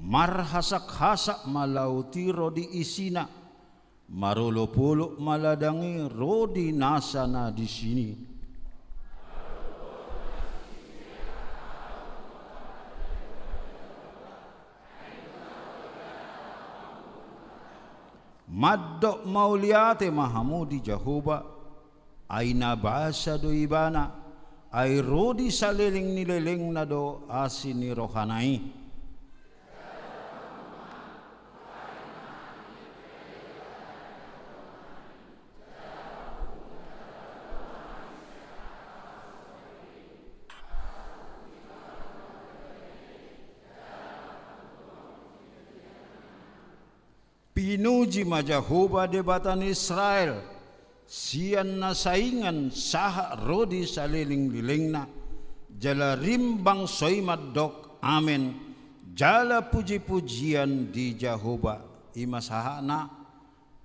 marhasak-hasak malauti rodi isina, marolo-polo maladangi rodi nasana di sini. Maddok mauliate mahamudi Jehovah, ay nabasa do ibana, ay rodi saliling nileleng na do asin ni rohanai. Pinuji ma Jehovah debatan Israel, sian na saingan saha rodi saliling-lilingna, jala rimbang soy maddok, amen, jala puji-pujian di Jehovah, imasaha na,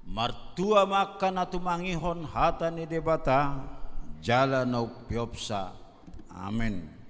martua makan na tumangihon hata ni debata, jala na upiopsa, amen.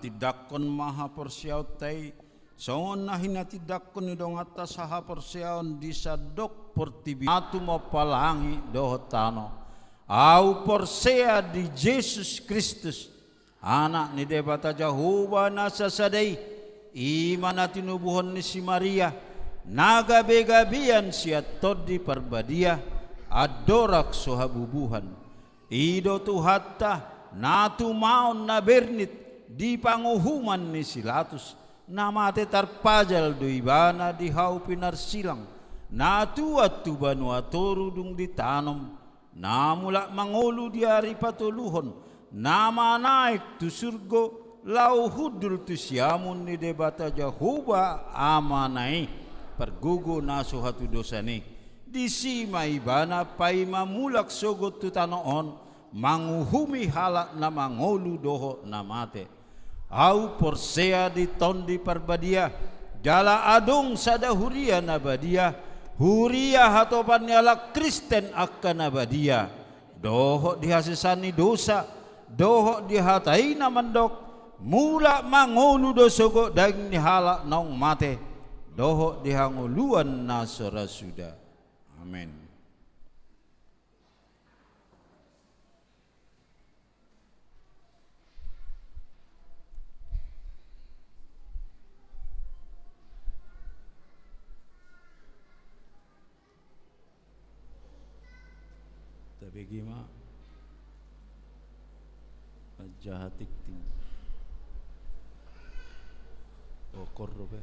Tidakon maha persiaw tay songon na hinatidakon ni dong atas saha persiaon di sadok pertibi atu mapalangi dohotano au persea di Yesus Kristus anak ni debata Jehovah nasa sadai iman tinubuhon ni si Maria nagabe-gabian siat todi perbadia adorak sohabubuhan ido tuhatta natu maon na bernit di panguhuman ni silatus namate tarpajal do ibana di hau pinar silang natuat tu banua torudung ditanam namula mangolu di hari patuluhon nama naik tu surgo lau hudul tu siamun ni debata Jehovah amanai pergugo naso hatu dosa ni disima ibana pai mamulak sogot tu tanoon manguhumi halak na mangolu doho namate au persea di tondi perbadia jala adung sada huria nabadia huria hatopan nyala Kristen akan nabadia doho dihasisani dosa doho dihatai namandok mula mangolu dosogo daging nihala nong mate doho dihanguluan nasora suda amin. Bagaimana jahatik ting o korrobe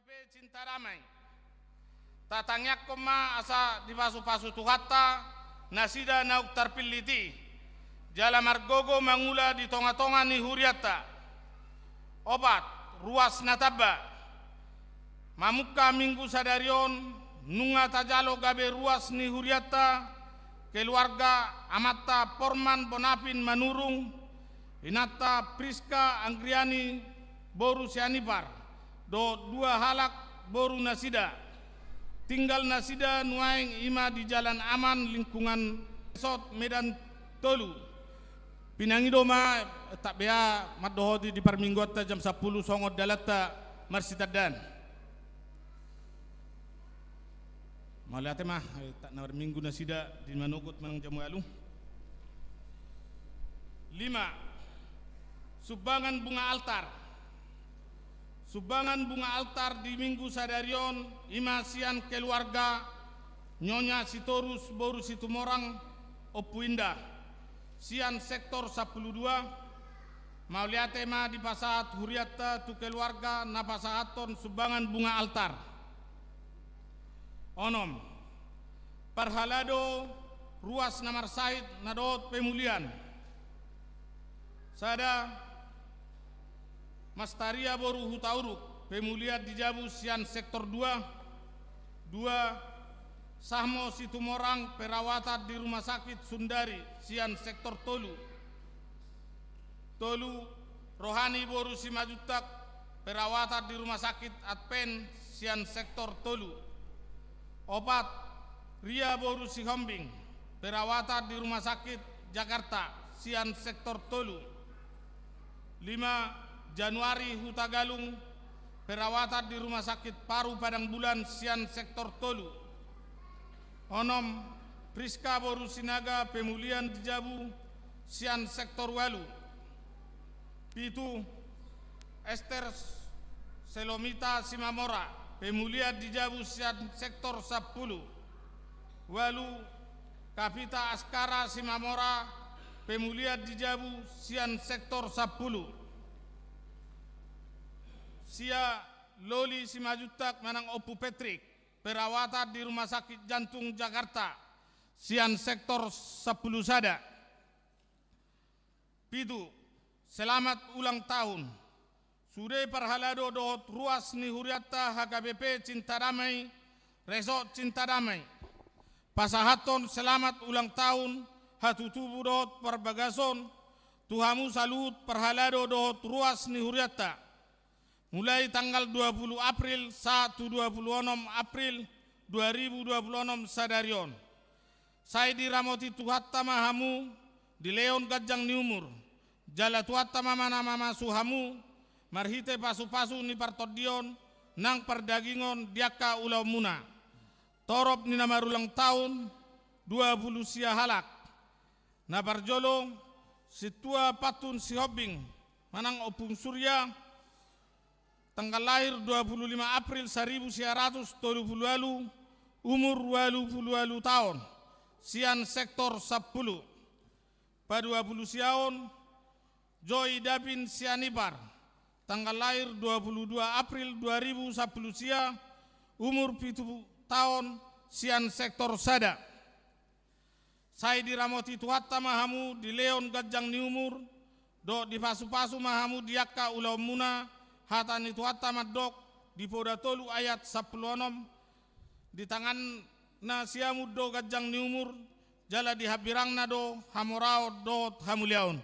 HKBP Cinta Damai. Tatangyak koma asa di pasu-pasu tuhatta nasida nauk tarpiliti. Jala margogo mangula di tonga-tonga ni huriata. Obat ruas nataba. Mamuka minggu sadarion nunga tajalo gabe ruas ni huriata. Keluarga amata Porman Bonapin Manurung. Inata Priska Anggriani Boru Sianipar. Do dua halak boru nasida tinggal nasida nuaing ima di jalan aman lingkungan Sot Medan Tolu pinangido ma tak bea madohodi di parminggota jam 10 songot dalata marsitadan maliate mah tak nawar minggu nasida di manugut manang jamu alu 5 sumbangan bunga altar. Sumbangan bunga altar di minggu sadarion imasian keluarga Nyonya Sitorus Boru Situmorang Opuinda sian sektor 12 mauliate ma di pasaat huriata tu keluarga na pasaaton sumbangan bunga altar onom parhalado ruas namar sait nadot pemulian sada Mastaria Boru Hutauruk pemulihan di Jabu sian sektor 2 Sahmo Situmorang perawatan di rumah sakit Sundari sian sektor Tolu Rohani Boru Simajutak perawatan di rumah sakit Adpen sian sektor Tolu Opat Ria Boru Sihombing perawatan di rumah sakit Jakarta sian sektor Tolu 5 Januari Hutagalung perawatan di rumah sakit Paru Padang Bulan sian sektor Tolu onom Priska Boru Sinaga pemulihan di Jabu sian sektor Walu pitu Esther Selomita Simamora pemulihan di Jabu sian sektor 10 Walu Kapita Askara Simamora pemulihan di Jabu sian sektor 10 Sia Loli Simajutak Manang Opu Petrik perawatan di Rumah Sakit Jantung Jakarta sian sektor 10 sada pitu selamat ulang tahun sude parhalado dohot ruas ni huriata HKBP Cinta Damai Resort Cinta Damai pasahaton selamat ulang tahun hatutubu dohot perbagason tuhamu salut parhalado dohot ruas ni huriata mulai tanggal 20 April 1 26 April 2026 sadarion. Saya diramoti tuhatta mahamu di Leon Gajang ni umur. Jala tuhatta mama nama suhamu marhite pasu-pasu ni partodion nang perdagingon diaka ulau muna. Torop ni nama ulang tahun 20 sia halak. Na parjolo situa patun si hobing manang opung surya tanggal lahir 25 April 1970 umur 20 tahun sian sektor 10 pada 20 siaon Joy Dapin Sianipar tanggal lahir 22 April 2010 sia umur 7 tahun sian sektor sada saya diramoti tuhatta mahamu di Leon Gajang ni umur do di pasu-pasu mahamu diaka ulau muna hatan itu hatta madok di Poda Tolu ayat 16 di tangan nasiamu do Gajang ni umur jala di habirang nado hamorao do hamuliaun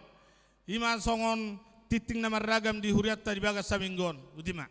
iman songon titing nama ragam di huriatta di bagas saminggon utima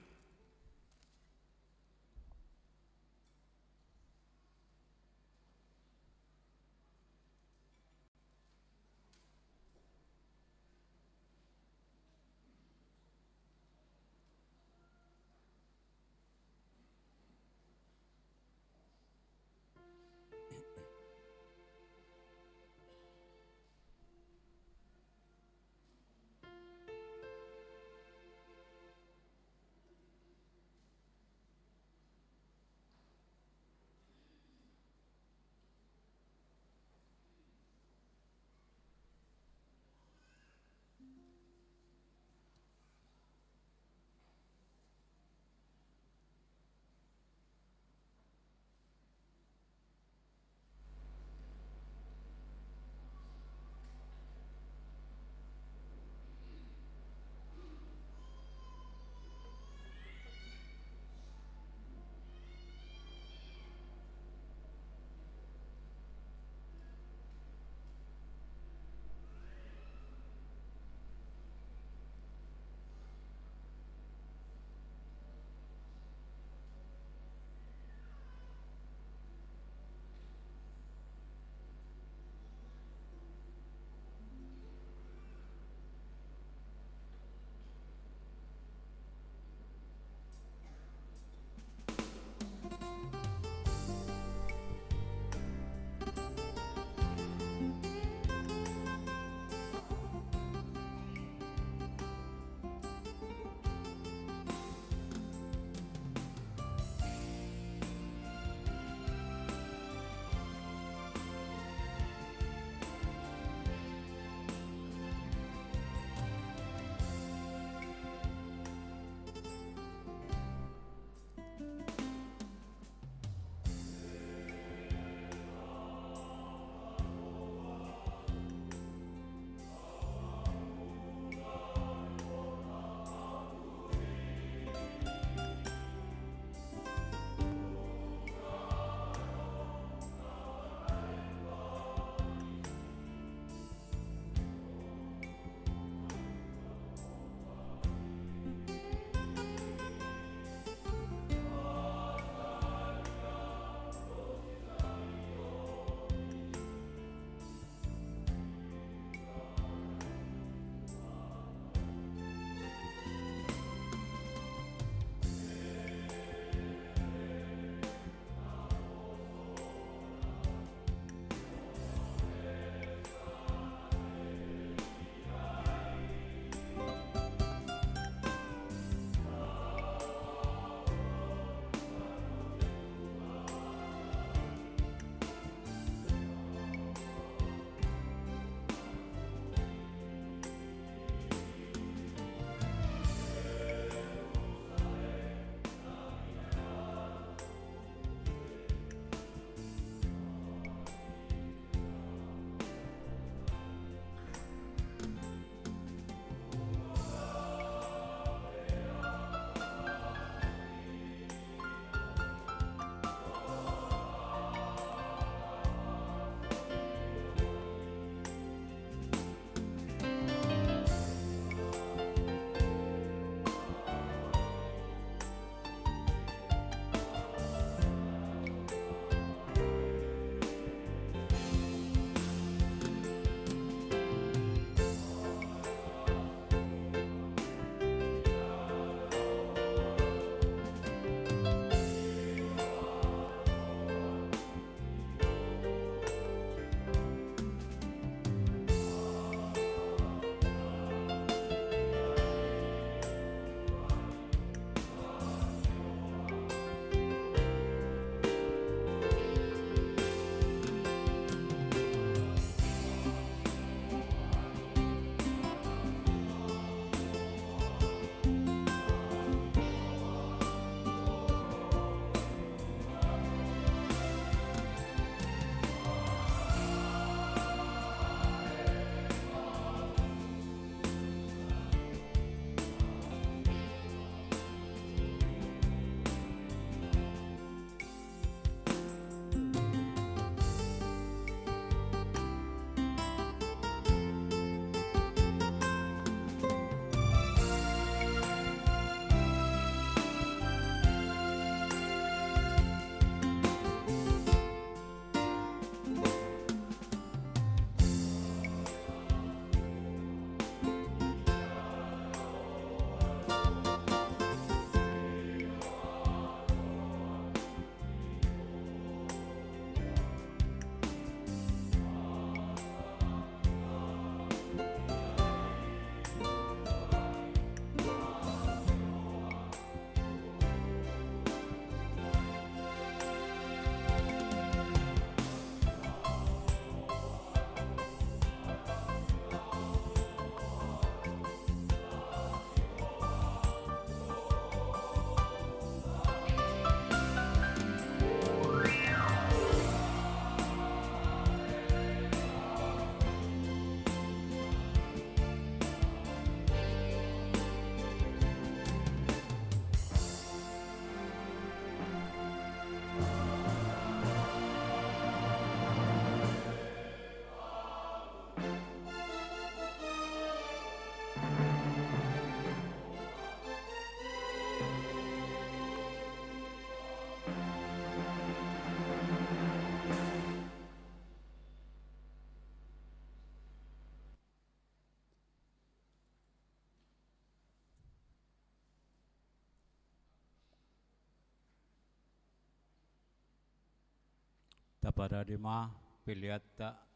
Tapada dima pilihatta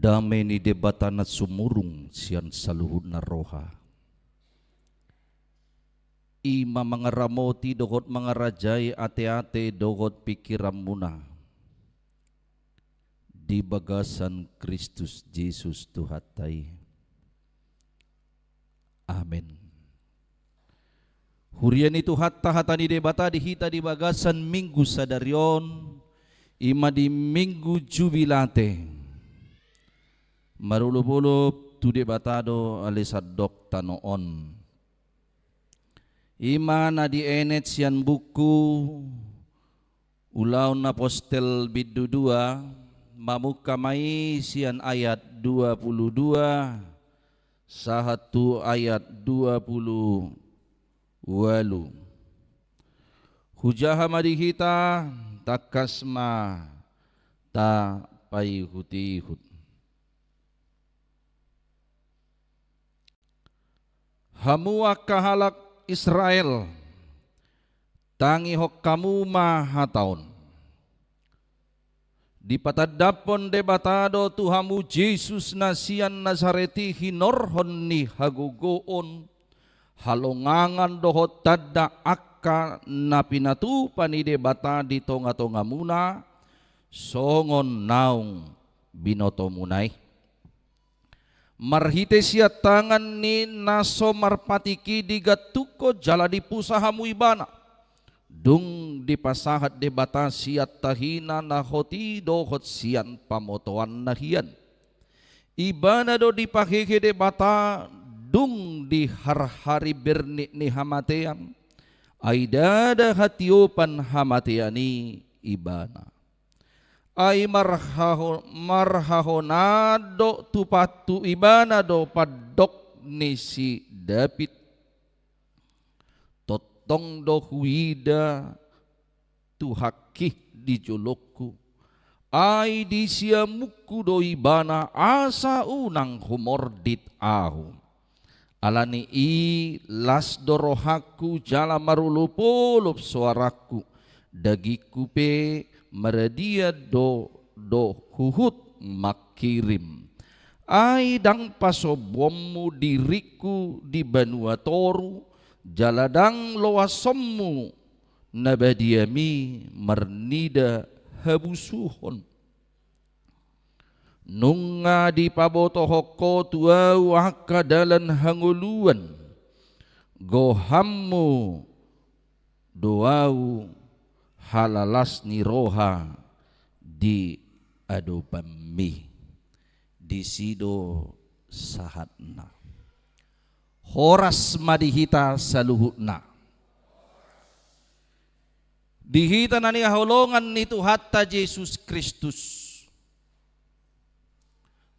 damai ni debatana sumurung sian saluhud na roha. Ima mga ramoti dogot mga rajay ate-ate dogot pikiram muna. Di bagasan Kristus Jesus Tuhatay. Amen. Hurian itu hatta ni debata dihita di bagasan minggu sadarion ima di minggu jubilate. Marulup-ulup tu debatado alisadok tanoon. Ima na di enet sian buku ulaun apostel bidu 2 mamukamai sian ayat 22 sahatu ayat 20 walu hujaha madihita takasma ta payhutihut hamua kahalak Israel tangi hok kamu mahataon di patadapon debatado Tuhamu Jesus nasian Nazareti hinorhon ni hagugoon halongangan dohot tada akka na pinatupan ni debata di tonga-tonga muna songon naung binoto munay marhite siya tangan ni naso marpatiki di gatuko jala di pusahamu ibana dung dipasahat debata siya tahina na hoti dohot siyan pamotoan nahian ibana do dipakiki debata dung di har-hari berni ni hamatean ay dada hatiupan hamateani ibana ay marhahonado tupatu ibana do padok ni si David totong do huida tuhakih di jolokku ay di siamuku do ibana asa unang humordit ahu alani i las dorohaku jala marulupulup suaraku dagiku pe meradia do huhut makirim ay dang pasobommu diriku di Banuatoru jaladang loasommu nabadiami marnida habusuhon nunga di paboto hoko tua waka dalan hanguluan gohammu doau halalas ni roha di adopami di sido sahatna horas madihita saluhutna dihita na ni holongan ni Tuhatta Yesus Kristus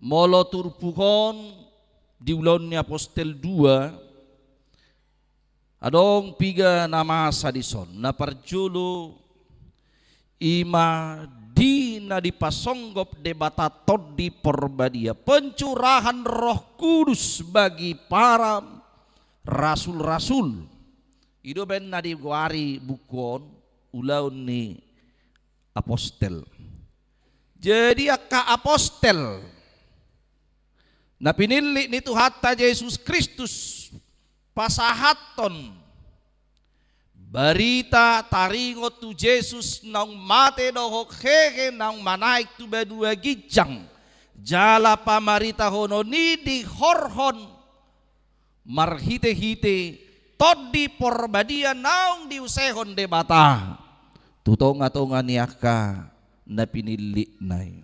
molo turpuhon di ulon ni Apostel 2 adong piga nama sadison na parjulo ima di na dipasonggop debata tod di porbadia pencurahan Roh Kudus bagi para rasul-rasul ido ben na diwari bukon ulaun ni apostel jadi akka apostel na pinili ni Tuhatta Yesus Kristus pasahaton barita taringot tu Yesus nang mate dohok hehe nang manaik tu badua gijang jala pamarita hono ni di horhon marhite-hite todi porbadia naung diusehon debata tutonga-tonga niaka na pinili nai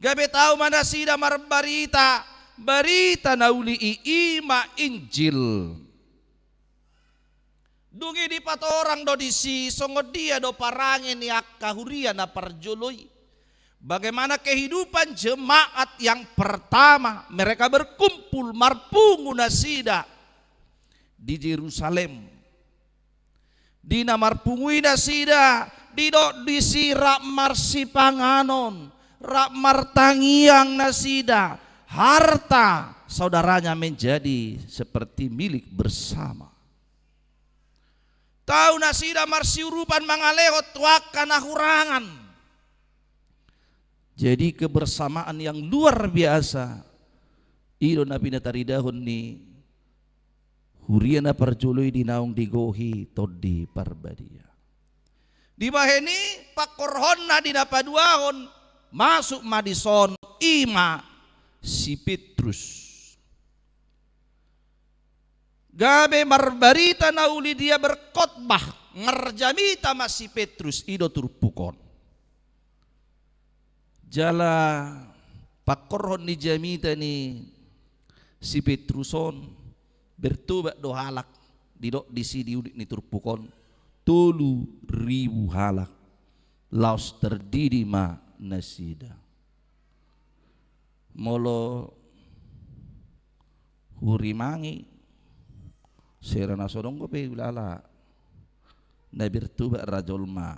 gabe tau mana sida marbarita barita na uli iima Injil dungi di patorang do disi songod dia do parangin niak kahurian na parjoloy bagaimana kehidupan jemaat yang pertama mereka berkumpul marpungu na sida di Yerusalem di namarpungui na sida di do disi rak marsipanganon rak martangiang na sida harta saudaranya menjadi seperti milik bersama tahu nasida marsiurupan mangalehot waka nahurangan Jadi kebersamaan yang luar biasa. Ilo na pinataridahon ni huriana parjuluy di naong digohi todi parbadia. Di baheni pakorhon na dinapaduahon masuk Madison ima si Petrus. Gabe marbarita na uli dia berkhotbah ngerjamita mas si Petrus ido turpukon. Jala pakorhon ni jamita ni si Petruson bertobat do halak di sidi udik ni turpukon 3.000 halak laos terdiri ma nasida molo hurimangi serana sodong ko pe ulala na bertobat rajol ma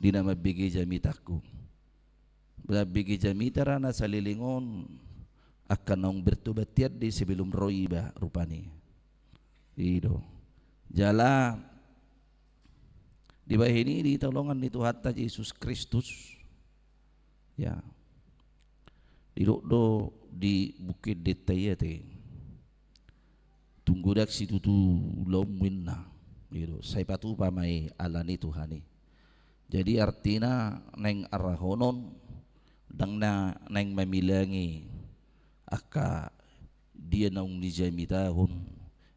di nama bigi jamitaku bigi jamita rana salilingon akan nong bertobat tiad di sebelum roiba rupani ido jala di bawah ini ditolongan di Tuhan Yesus Kristus ya di do di bukit detayete tunggu dak situ tu lomwinna ido saya patu pamai alani Tuhani jadi artinya neng arahonon dang na neng mamilangi aka dia naung nijamitahon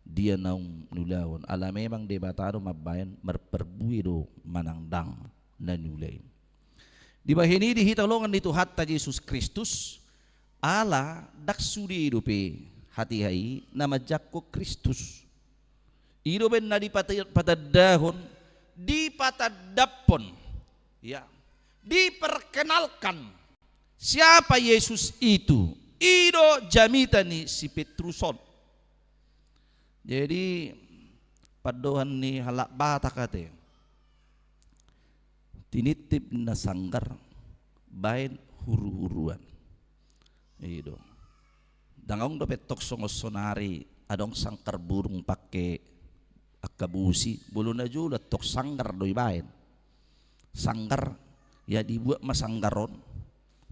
dia naung nulahon ala memang debatado mabayan merperbuido manangdang na nulay di bahini dihitalongan dito hatta Yesus Kristus ala daksudi idope hati-hai nama jakko Kristus idoben na dipatadahon dipatadapon ya diperkenalkan siapa Yesus itu ido jamitani si Petruson. Jadi padohan ni halak bata kate tinitip na sanggar bain huru-huruan ido dangong dopet tok sonari adong sangkar burung pakai akabusi bulu na jula tok sanggar doi bain sanggar ya dibuat masanggaron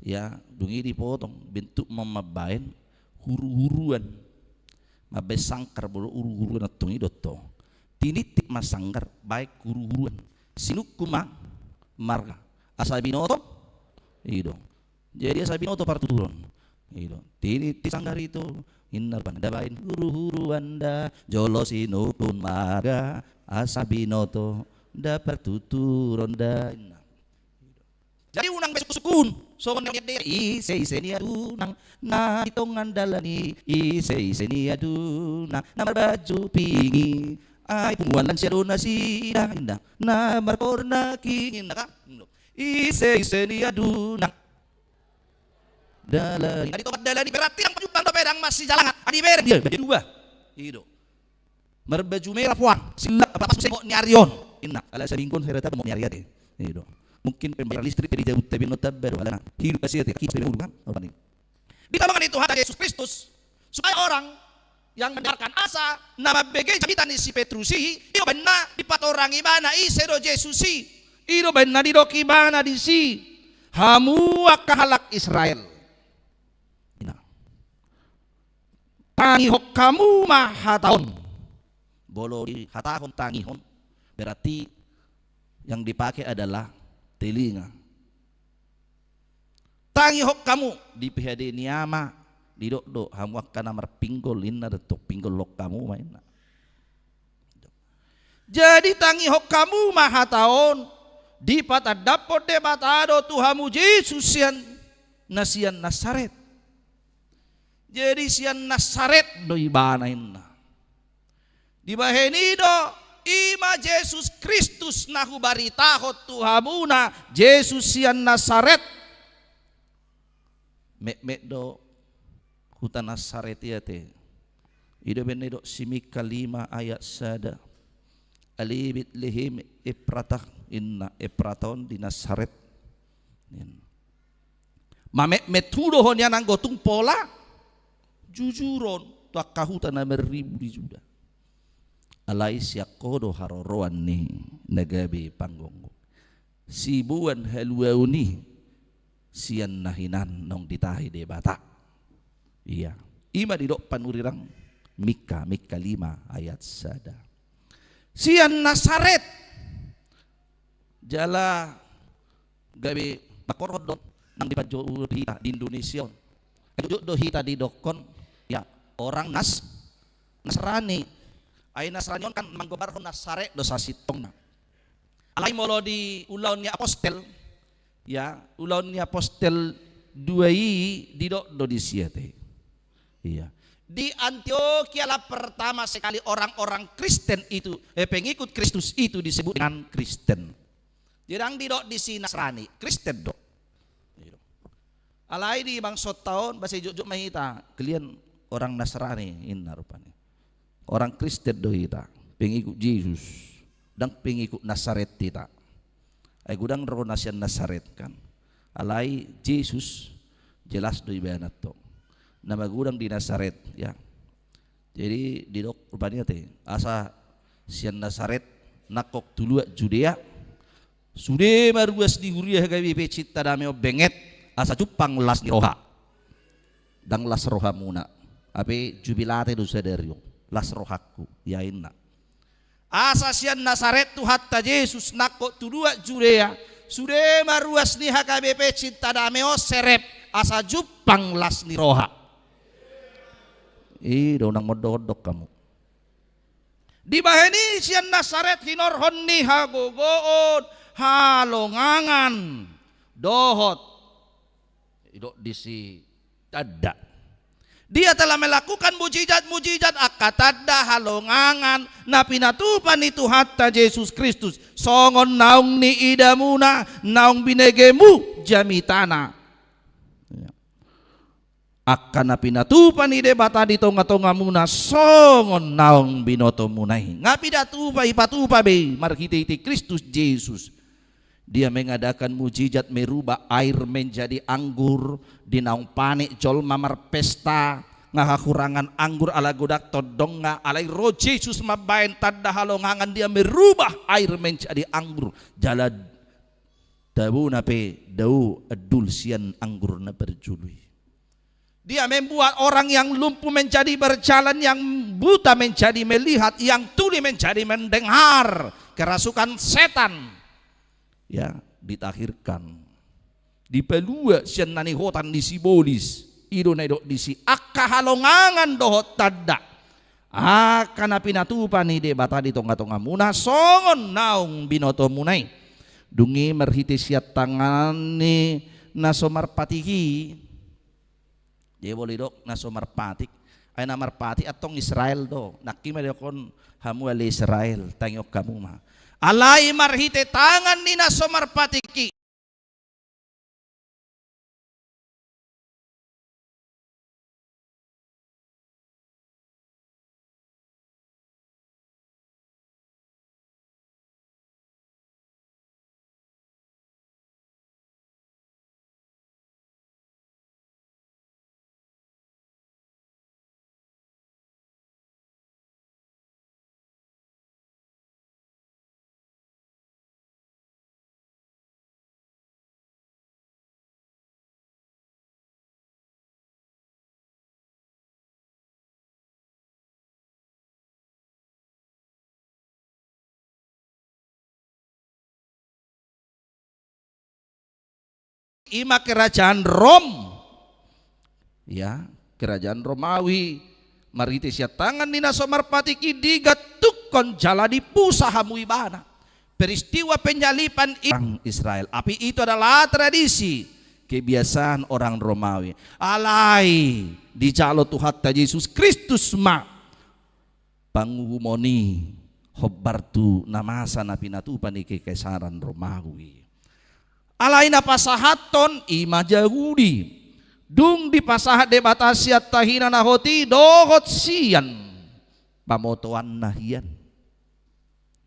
ya dungi dipotong bentuk memabain huru-huruan mabes sangkar bolo huru-huruan atong idotto tinitik masanggar baik huru-huruan sinuk kuma marga asabinoto ido jadi asabinoto partuturon ido tinitik sanggar itu innar banda bain huru-huruan da jolo sinukun marga asabinoto da partuturon da. Jadi unang besukun so ise ni adunang na itongan dalani ise ni adunang na marbaju pingi ay pumuan siya doon na sida na markor na kingin na ka ise ni adunang dalani adito dalani berarti ang pajupang pedang masih jalangan adi ber dia dua ido marbaju merah puang sila apa mo ni Arion inna ala sa lingkon hereta mo ni Ariate ido mungkin pembayar listrik dari jauh tapi nota baru alana hidup kasih hati kita memang orang ini ditolongan itu hati Yesus Kristus supaya orang yang mendengarkan asa nama bege jabitan si Petrusi iyo benar di patorang ibana isero Yesusi iyo benar di dok ibana di si hamu akahalak Israel tangi hok kamu mahataon bolo di hatahon tangihon berarti yang dipakai adalah telinga tangi hok kamu di PHD niama di dok hamu akan amar pinggol inna detok pinggol lok kamu mainna jadi tangi hok kamu mahataon di patah dapot debatado Tuhamu Yesus sian nasian Nasaret jadi sian Nasaret do ibana inna di baheni do ima Yesus Kristus nahu baritahot Tuhamuna Yesus sian Nasaret mek do hutan Nasaret ya te ida benedo simika 5 ayat sada alibit lihim ipratah inna ipraton di Nasaret mamek metudohon yang anggotung pola jujuron tuak kahutan na meribu di juda alai siakodo haroroan ni nagabe panggong sibuan haluauni sian nahinan nong ditahi de bata. Iya, ima didok panurirang Mika 5 ayat 1. Sian Nasaret jala gabi bakorodot nang dipajo di Indonesia. Kajuk dohita di dokon ya orang Nasrani. Ay Nasrani kan manggobar Nasaret dosa sitong na. Alay molo di ulaw ni apostel ya ulaw ni apostel 2 di do di siete. Iya. Di Antioquia lah pertama sekali orang-orang Kristen itu pengikut Kristus itu disebut dengan Kristen. Jirang di dok di si Nasrani Kristen dok. Alai di bangsot tahun bahasa jujuk mahita kalian orang Nasrani inna rupanya. Orang Kristen do hita pengikut Yesus dan pengikut Nasaret kita. Ay gudang ro nasian Nasaret kan. Alai Yesus jelas do ibanat to. Nama gudang di Nasaret ya. Jadi di dok rupanya teh asa sian Nasaret nakok tulua Judea. Sude maruas di huriah gawi pecit tadameo benget asa cupang las di roha. Dang las roha muna. Ape jubilate do sederio. Las rohaku ya inna. Asa sian Nasaret tu hatta Yesus nakok tulua Judea. Sude maruas di HKBP cinta dameo serep asa jupang las ni roha. Daw nang mododok kamu. Di baheni sian Nasaret hinorhon ni hagogoon halongangan dohot. Idok disi tada. Dia telah melakukan mujizat-mujizat akatada halongangan na pinatupan itu hatta Yesus Kristus. Songon naung ni idamuna naung binegemu jamitana. Akan na pinatupan ni debata di tonga-tonga muna songon naong binoto munay. Nga pinatupa ipatupa be marhiti Kristus Yesus. Dia mengadakan mujizat merubah air menjadi anggur di naong panik jol mamar pesta nga kakurangan anggur ala godak todong nga alay ro Yesus mabayan tanda halongangan dia merubah air menjadi anggur jalad dawu na pe dawu adul sian anggur na berjului. Dia membuat orang yang lumpuh menjadi berjalan, yang buta menjadi melihat, yang tuli menjadi mendengar. Kerasukan setan ya ditakhirkan. Di pelua sian nani hotan di sibolis, ido na idok di si akahalongangan dohot tada. Akan pinatupan ni debata di tonga-tonga muna songon naung binoto munay. Dungi merhiti siat tangan ni nasomar patiki. Dia boleh dok naso marpatik, ay na marpatik atong Israel do. Nakima dia kon hamu ali Israel tangyok kamu mah. Alay marhite tangan ni naso marpatiki. Ima kerajaan Rom, ya kerajaan Romawi, mariti siya tangan ni naso marpatiki digatukon jala di pusa hamu ibana. Peristiwa penyalipan Israel. Api itu adalah tradisi kebiasaan orang Romawi. Alai di jalo Tuhan Yesus Kristus ma pangumoni hobbartu namasa na pinatupan ni kekaisaran Romawi. Alay na pasahaton ima Yahudi dung di pasahat de batasiat tahina na hoti dohot sian pamotoan nahian.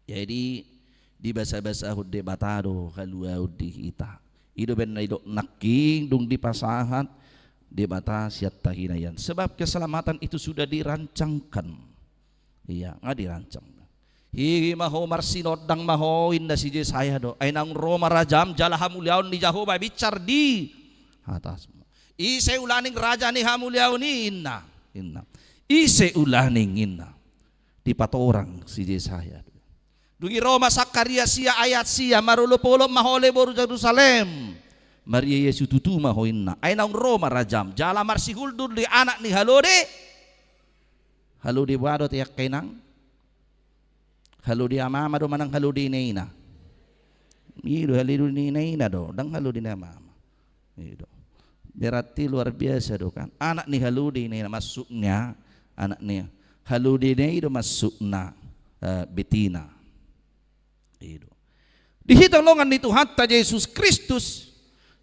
Jadi di basa-basa hudde batado kalua huddi ita ido ben na ido naking dung di pasahat de batasiat tahina yan. Sebab keselamatan itu sudah dirancangkan. Iya, nggak dirancang. Higi maho marsinod dang maho inda si saya do ay nang Roma rajam jala hamuliaon ni Jehovah bicar di atasmu. Ise ulaning raja ni hamuliaw ni inna. Ise ulaning inna. Di patorang si Yesaya. Dugi Roma Sakaria siya ayat siya marulupulom mahole boru Jerusalem. Maria Yesu tutuma ho inna. Ay naung Roma rajam. Jala marsihuldur di anak ni halode. Halode wado tiyak kainang. Halode amama do manang halode neina. Ido halode neina do. Dang halode na mama. Ido. Berarti luar biasa do kan. Anak ni halode neina masuknya. Anak ni halode neina masukna betina. Ido. Dihitolongan ni Tuhan ta Yesus Kristus.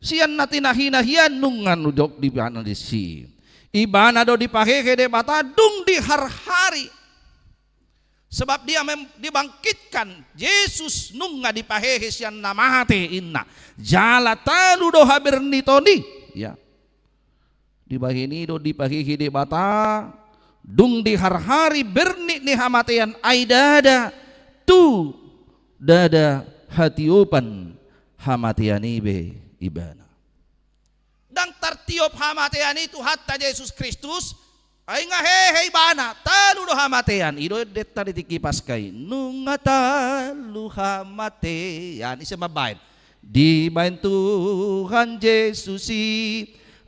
Siyan natin nahinahian nungan udok di bana di si. Ibana do dipaheke de bata dung di har-hari. Sebab dia dibangkitkan Yesus nunga dipahehe siyan namate inna. Jala talu do habernitoni. Ya. Dibahini do dipahehe de bata dung di har-hari berni ni hamatean aidada tu dada hatiopan hamatean ibe ibana. Dang tartiop hamatean itu hatta Yesus Kristus ay nga hehe ibana talu do hamatean ido detta ditikipas kay nunga talu hamatean isa mabain di main Tuhan Yesus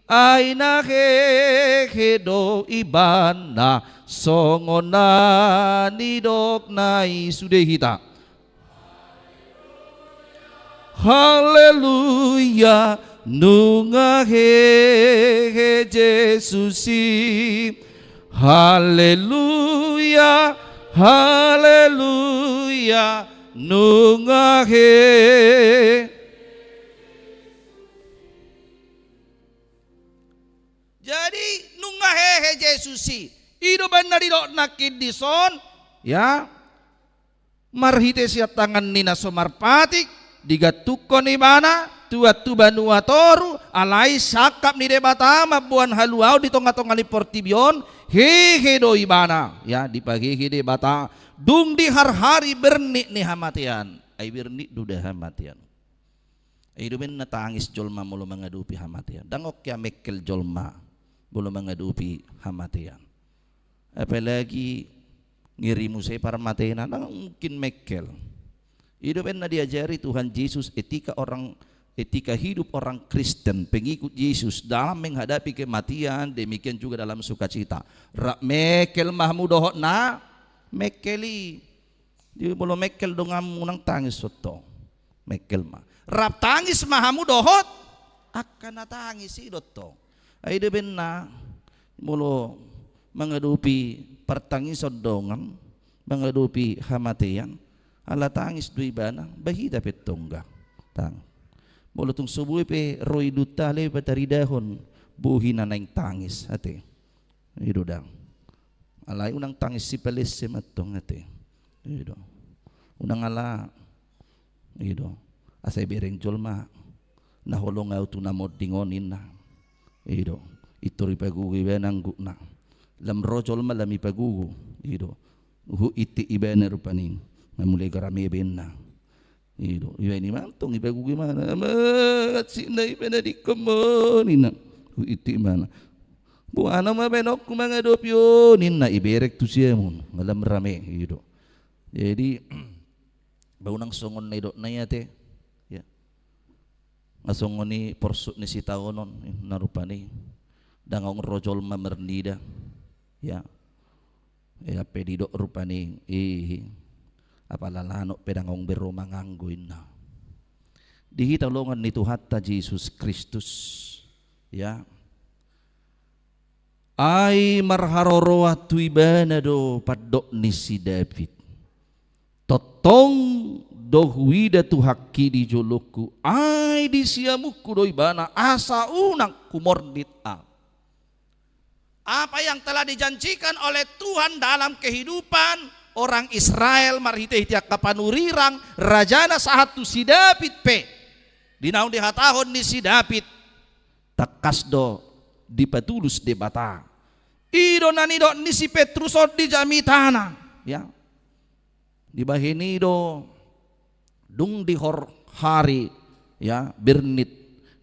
ay na hehe do ibana songona nidok na isudehita. Haleluya nunga hehe Jesusi. Haleluya haleluya nunga he. Jadi nunga hehe Jesusi. Ido benar ido nakid dison ya marhite siya tangan nina somarpatik digatukon ibana tuat tubanua toru alai sakap ni debata mabuan haluau di tonga-tonga ni portibion hehe do ibana ya di pagi de bata dung di har-hari berni ni hamatian ay berni duda hamatian ay dumen natangis jolma mulo mengadupi hamatian dangok ya mekel jolma mulo mengadupi hamatian apalagi ngirimu saya para matena mungkin mekel. Hidup yang diajari Tuhan Yesus etika hidup orang Kristen pengikut Yesus dalam menghadapi kematian demikian juga dalam sukacita. Mekel mahmudohot na mekeli di belum mekel dongam unang tangis soto mekel mah rap tangis mahamudohot akan natangis idotto. Hidup na mulo menghadapi pertangisan dongam menghadapi hamatian. Ala tangis dui bana bahida petongga tang bolotung subuh pe roi dutale pataridahon buhina naing tangis ate ido dang alai unang tangis si peles sematong ate ido unang ala ido asai bereng jolma naholong au tu namod dingonin na ido itori pagugu benang guna lam rojol malami pagugu ido uhu iti ibana rupaning mulai karami benna ido iba ini mantong iba gue mana mat sina iba na di komonina iti mana bu ana ma benok kumanga dopyo ninna iberek tu siamun ngalam rame ido jadi baunang songon na ido na yate ya ngasongon ni porsuk ni si taonon narupani dangong rojol mamernida ya ya pedido rupani apalalano pedangong bero mangangguin na dihitolongan ni Tuhan ta Yesus Kristus ya ay marharoroa tuibana do padok ni si David totong do huida tu hakki di joloku ay di siamuku do ibana asa unang kumordit apa yang telah dijanjikan oleh Tuhan dalam kehidupan orang Israel marhite hitiak kapanurirang rajana saat tu si David pe dinaun di hatahon ni si David takas do dipatulus de bata ido nanido ni si Petrus di jamitana ya di bahini do dung di hor hari ya bernit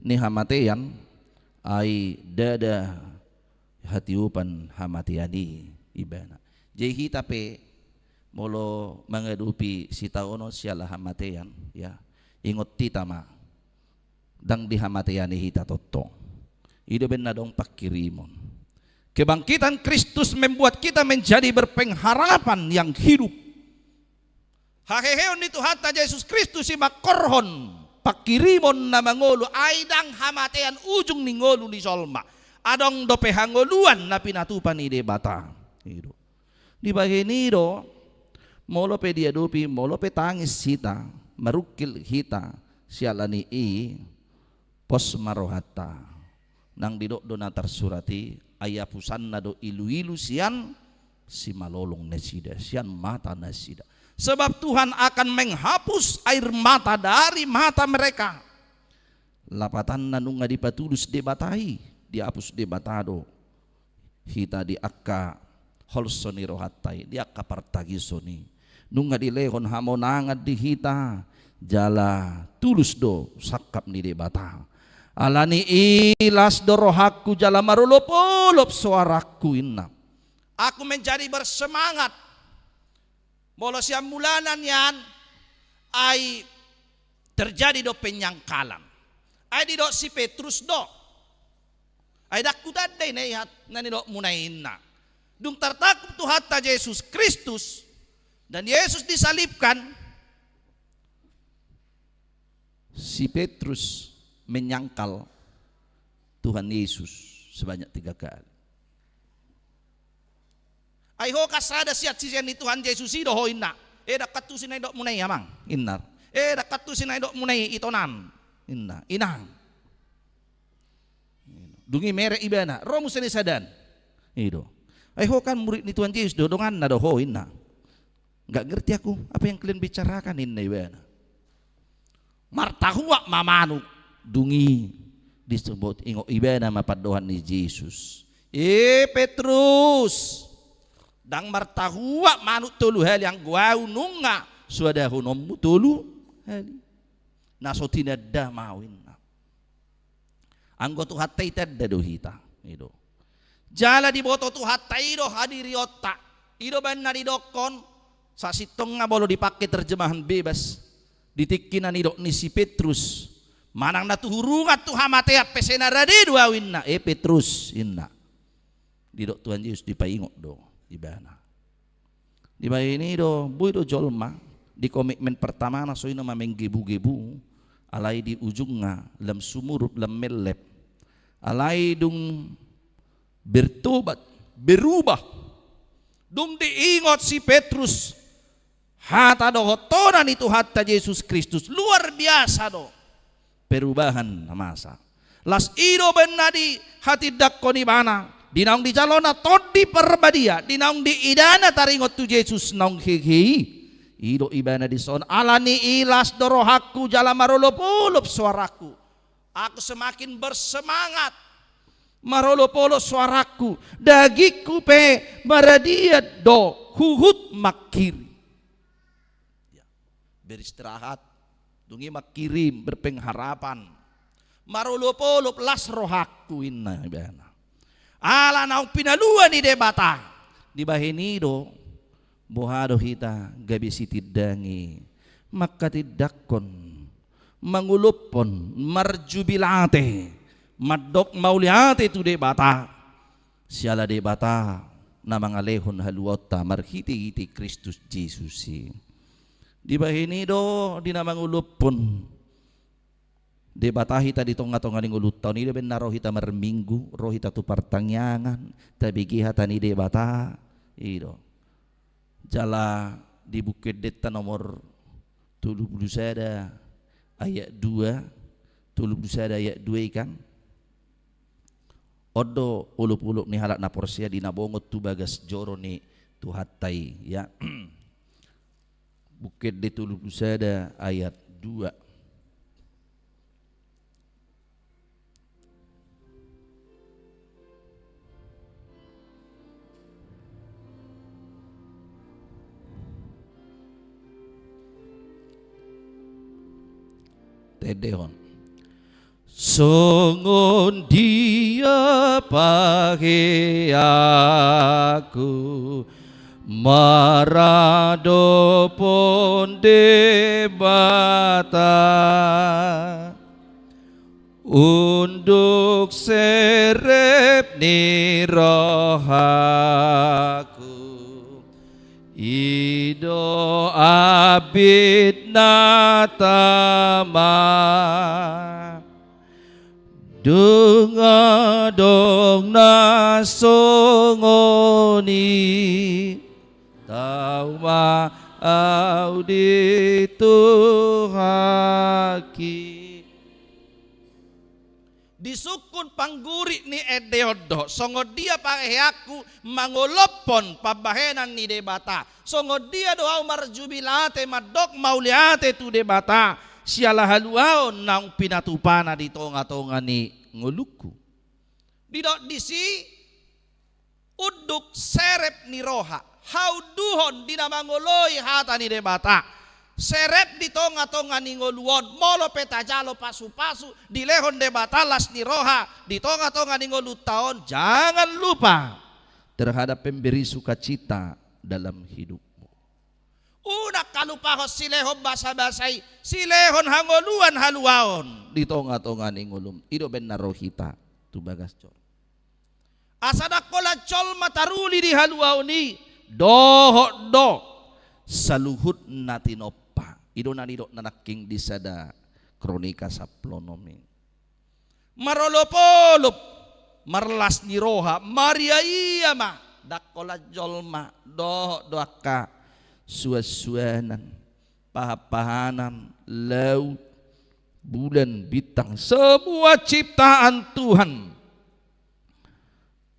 ni hamatean ai dada hatiupan hamatiani ibana jehi tape molo mengedupi si taono siala hamatean ya ingot titama dang di hamateani hita toto ido ben dong pakirimon. Kebangkitan Kristus membuat kita menjadi berpengharapan yang hidup. Haheheon itu hatta Yesus Kristus si makorhon pakirimon na mangolo aidang hamatean ujung ni ngolu ni solma adong dope hangoluan na pinatupan ide bata ido di bagian ido molo pe dia dupi molo pe tangis hita marukil hita sialani pos marohata nang didok donatar surati ayapusan nado ilu-ilu sian si malolong nasida sian mata nasida. Sebab Tuhan akan menghapus air mata dari mata mereka. Lapatan nanunga dipatulus debatai, dihapus debatado. Hita di akka holsoni rohatai, di akka partagisoni. Nunga dilehon hamonangat di hita, jala tulus do sakap ni debata. Alani ilas do rohaku jala marulop-ulop suaraku inna. Aku menjadi bersemangat. Molo siang mulanan yan ay terjadi do penyangkalan. Ay di do si Petrus do. Ay dakutan day naihat nani do munain na. Dung tartakup tu hatta Yesus Kristus dan Yesus disalibkan. Si Petrus menyangkal Tuhan Yesus sebanyak 3 kali. Ay ho kasada siat sisian ni Tuhan Yesus ido ho inna. Dakat tu sinay dok munay amang innar. Dakat tu sinay dok munay itonan inna inang. Dungi mere ibana romu seni sadan. Ido. Ay ho kan murid ni Tuhan Yesus dodongan na do ho inna. Enggak ngerti aku apa yang kalian bicarakan inna ibana. Martahua mamanu dungi disebut ingo ibana mapadohan ni Yesus. Petrus dang martahua manut tolu hal yang gua nunga suada hunom tolu hal nasotina dah mawin anggo tu hatai tadda do hita ido jala di boto tu hatai do hadiri otak ido banna di dokon sasitong nga bolo dipakai terjemahan bebas ditikkinan ido ni si Petrus manang na tuhurungat tu hamatea pesena rade dua winna Petrus inna didok Tuhan Yesus dipaingok do ibana di bayi ini do bui do jolma di komitmen pertama na so ino mamenggebu-gebu alai di ujungnya lam sumurup lam melep alai dung bertobat berubah dung diingot si Petrus hata do hotonan itu hatta Yesus Kristus luar biasa do perubahan masa las ido benadi hati dakko ni bana dinaung di jalona todi perbadia dinaung di idana taringot tu Yesus naung hehe ido ibana di son alani ilas dorohaku jala marolop-olop suaraku aku semakin bersemangat marolop-olop suaraku dagiku pe maradiat do huhut makiri ya, beristirahat dungi makiri berpengharapan marolop-olop las rohaku inna ibana ala naung pinaluan ni debata di bahinido bohado hita gabi sitidangi maka tidakkon mangulupon marjubilate madok mauliate tu debata siala debata na mga lehon haluota marhiti-hiti Kristus Jesus di bahinido di na mangulupon debatahi tadi tonga-tonga ning ulut taon ide ben naro hita marminggu roh hita tu partangyangan tabigi hata ni debata ido jala di Bukit Deta nomor 70 ayat 2 70 ayat 2 ikan odo ulup-ulup ni halak na porsia di nabongot tu bagas joro ni tu hatai ya Bukit Deta 70 ayat 2 Tedehon songon dia pakai aku marado ponde bata unduk serep ni rohaku ido abid natama dunga dong nasongoni tau ma audituhaki disukun pangguri ni edeodo songo dia pakai aku mangolopon pabahenan ni debata songo dia doa marjubilate madok mauliate tu debata sialah haluaon nang pinatupana di tonga-tonga ni ngoluku didok disi uduk serep ni roha hauduhon dinamangoloi hata ni debata serep di tonga-tonga ni ngoluon molo petajalo pasu-pasu di lehon debata las ni roha di tonga-tonga ni ngolutaon jangan lupa terhadap pemberi sukacita dalam hidupmu. Unak kalupa ko silehon basa-basay silehon hangoluan haluaon di tonga-tonga ni ngolum ido ben narohita tu bagas col asadak kola col mataruli di haluaon ni doho do saluhut natinop ido nanido nanaking disada kronika saplonomi marolopolop marlas ni roha maria iya ma dakola jolma doaka suasuanan pahapahanan laut bulan bintang semua ciptaan Tuhan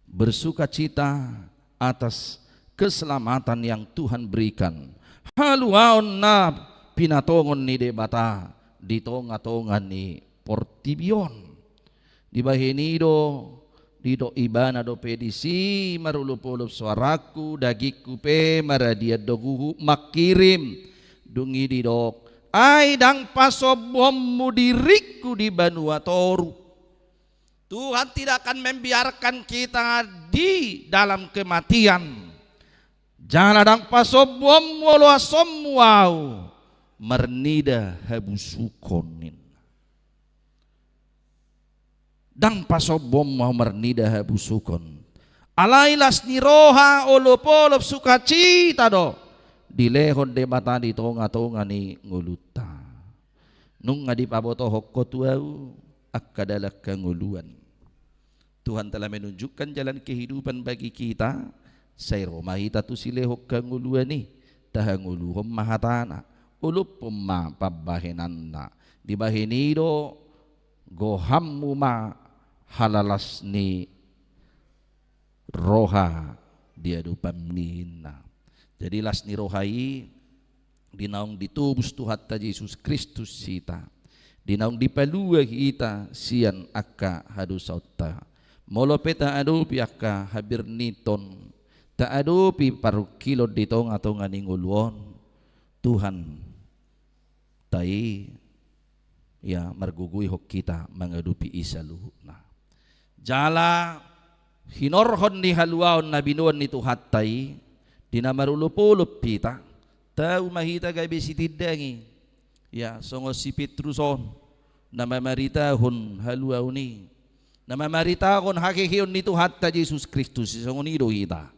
bersuka cita atas keselamatan yang Tuhan berikan haluaon na pinatongon ni debata di tonga-tonga ni portibion di bahinido dido ibana do pedisi marulupulup suaraku dagiku pe maradia doguhu makirim dungi didok ai dang pasobommu diriku di Banua Toru Tuhan tidak akan membiarkan kita di dalam kematian jangan dang pasobom walo asomuau mernida habusukonin dang pasobom mau mernida habusukon alailas ni roha olopolop sukacita do dilehon debata di tonga-tonga ni nguluta nung ngadi paboto hokko tuau akadalah kanguluan Tuhan telah menunjukkan jalan kehidupan bagi kita sayro mahita tu silehok kanguluan ni tahanguluhom mahatana ulupum ma pabahenanna di bahinido gohammu ma halalas ni roha dia dupamnina jadi las ni rohai dinaung ditubus Tuhan ta Yesus Kristus sita dinaung dipalua kita sian akka hadusauta molo peta adupi akka habirniton ta adupi parukilo di tonga-tonga ninguluon Tuhan tai ya margugui hok kita mengadupi isa luhutna jala hinorhon ni haluaon na binuan ni tuhatay dinamarulupulup kita tau mahita gabi si tidangi ya songo si Petruson namamaritahon haluaon ni namamaritahon hakikion ni tuhatta Jesus Kristus songo ni dohita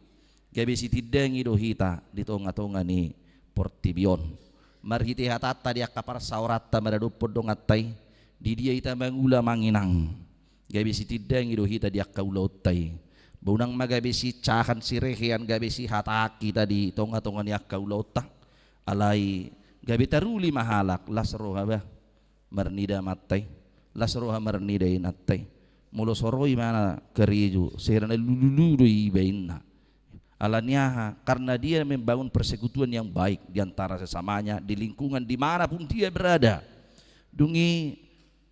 gabi si tidangi dohita di tonga-tonga ni portibion marhiti hatata dia kapar saurata maradupod dong atay di dia ita mangula manginang gabi si tidang ido hita dia kaulautay bunang magabi si cahan si rehean gabi si hataki tadi tonga-tonga ni akaulauta alai gabi taruli mahalak lasroha ba marnida matay lasroha marnida inatay mulo soroi mana keriju sehirana lululu ibainna alaniaha karena dia membangun persekutuan yang baik di antara sesamanya di lingkungan dimanapun dia berada dungi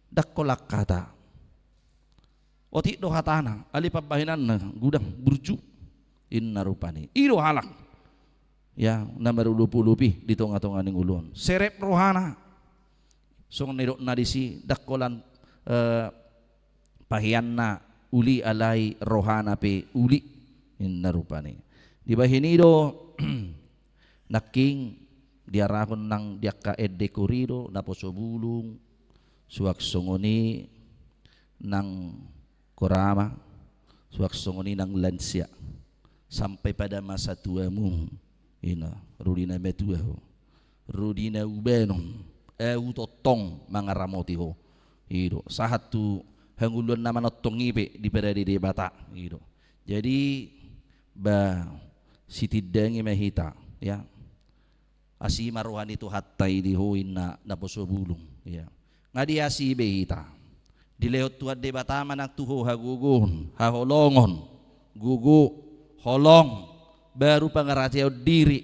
dakolak kata oti do hatana ali pabahinan gudang burju inna rupani iro halak ya nomor 20 di tonga-tonga ning ulun serep rohana song nidok nadisi dakolan pahianna uli alai rohana pe uli inna rupani di bahinido naking diarakon nang diaka edde kurido naposo bulung suak songoni nang korama suak songoni nang lansia sampai pada masa tuamu ina rudina metuaho rudina ubenon utotong mangaramoti ho ido sahatu hangulun nama notong ibe di pada di bata ido jadi ba sitidangi mahita ya asima rohani itu hatai di hoina na poso bulung ya ngadi asi behita dileot tuad de bata manang tuho hagugun haholongon gugu holong baru pangaratiaw diri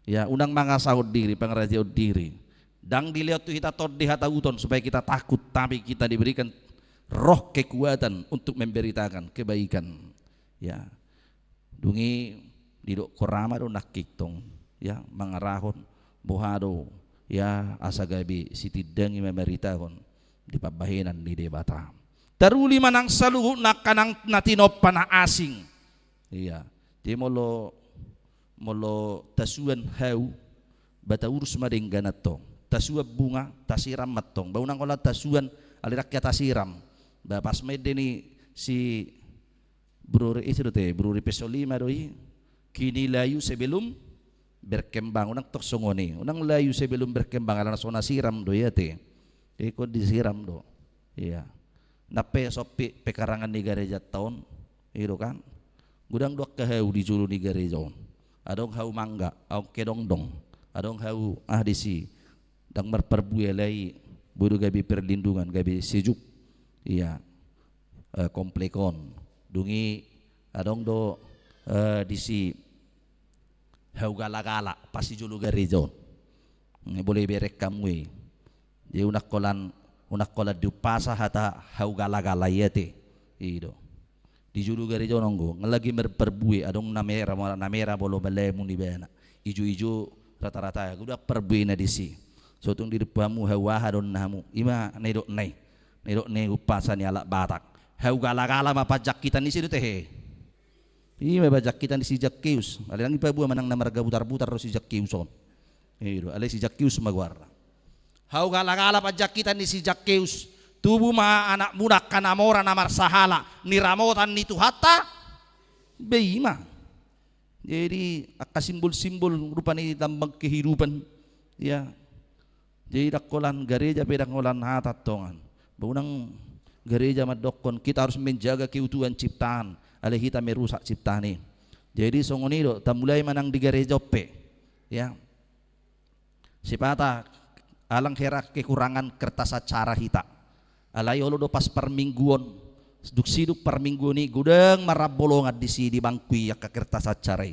ya unang mangasaw diri pangaratiaw diri dang dilihat tu kita tod di hatauton supaya kita takut tapi kita diberikan roh kekuatan untuk memberitakan kebaikan ya dungi didok korama do nakitong ya mangarahon bohado ya asagabi sitidangi memberitakan di pabahinan di debata taruli manang saluhu nakanang natinop pana asing iya di molo tasuan hau bata urus madeng ganato tasua bunga tasiram matong baunang kola tasuan alirakya tasiram ba pas medeni si bruri itu teh bruri pesolima doi kini layu sebelum berkembang unang toksongoni unang layu sebelum berkembang alana sona siram doi ate ikut disiram do iya nape sopi pekarangan di gereja tahun itu kan gudang dua kehau di julu di gereja adong hau mangga au kedongdong adong hau disi dang merperbuya lai bodo gabi perlindungan gabi sejuk iya komplekon dungi adong do disi hau gala-gala pasti julu gereja boleh berek kamwe dia unak kolan dupasa hata hau gala-gala yete ido di julu gereja nonggo ngelagi merperbuya adong namera bolo balemu di bena ijo-ijo rata-rata udah perbuya na disi sotung di depamu hawa hadon namu ima nedok ne upasa ni alak batak hau gala-gala mapajak kita ni situ teh ima bajak kita ni si jakkeus alang ipa buah manang namarga butar-butar ro si jakkeuson ido ale si jakkeus magwar hau gala-gala pajak kita ni si jakkeus tubuh ma anak muda kanamora namar sahala ni ramotan ni tuhata beima jadi simbol-simbol rupanya tambang kehidupan ya jadi dakolan gereja pedangolan hatat tongan bunang gereja madokon kita harus menjaga keutuhan ciptaan ale kita merusak ciptaan ini jadi songoni do tamulai manang di gereja pe ya sipata alang herak kekurangan kertas acara hita alai olo do pas permingguan siduk perminggu ni gudang marabolongan di sini bangkui ya kertas acara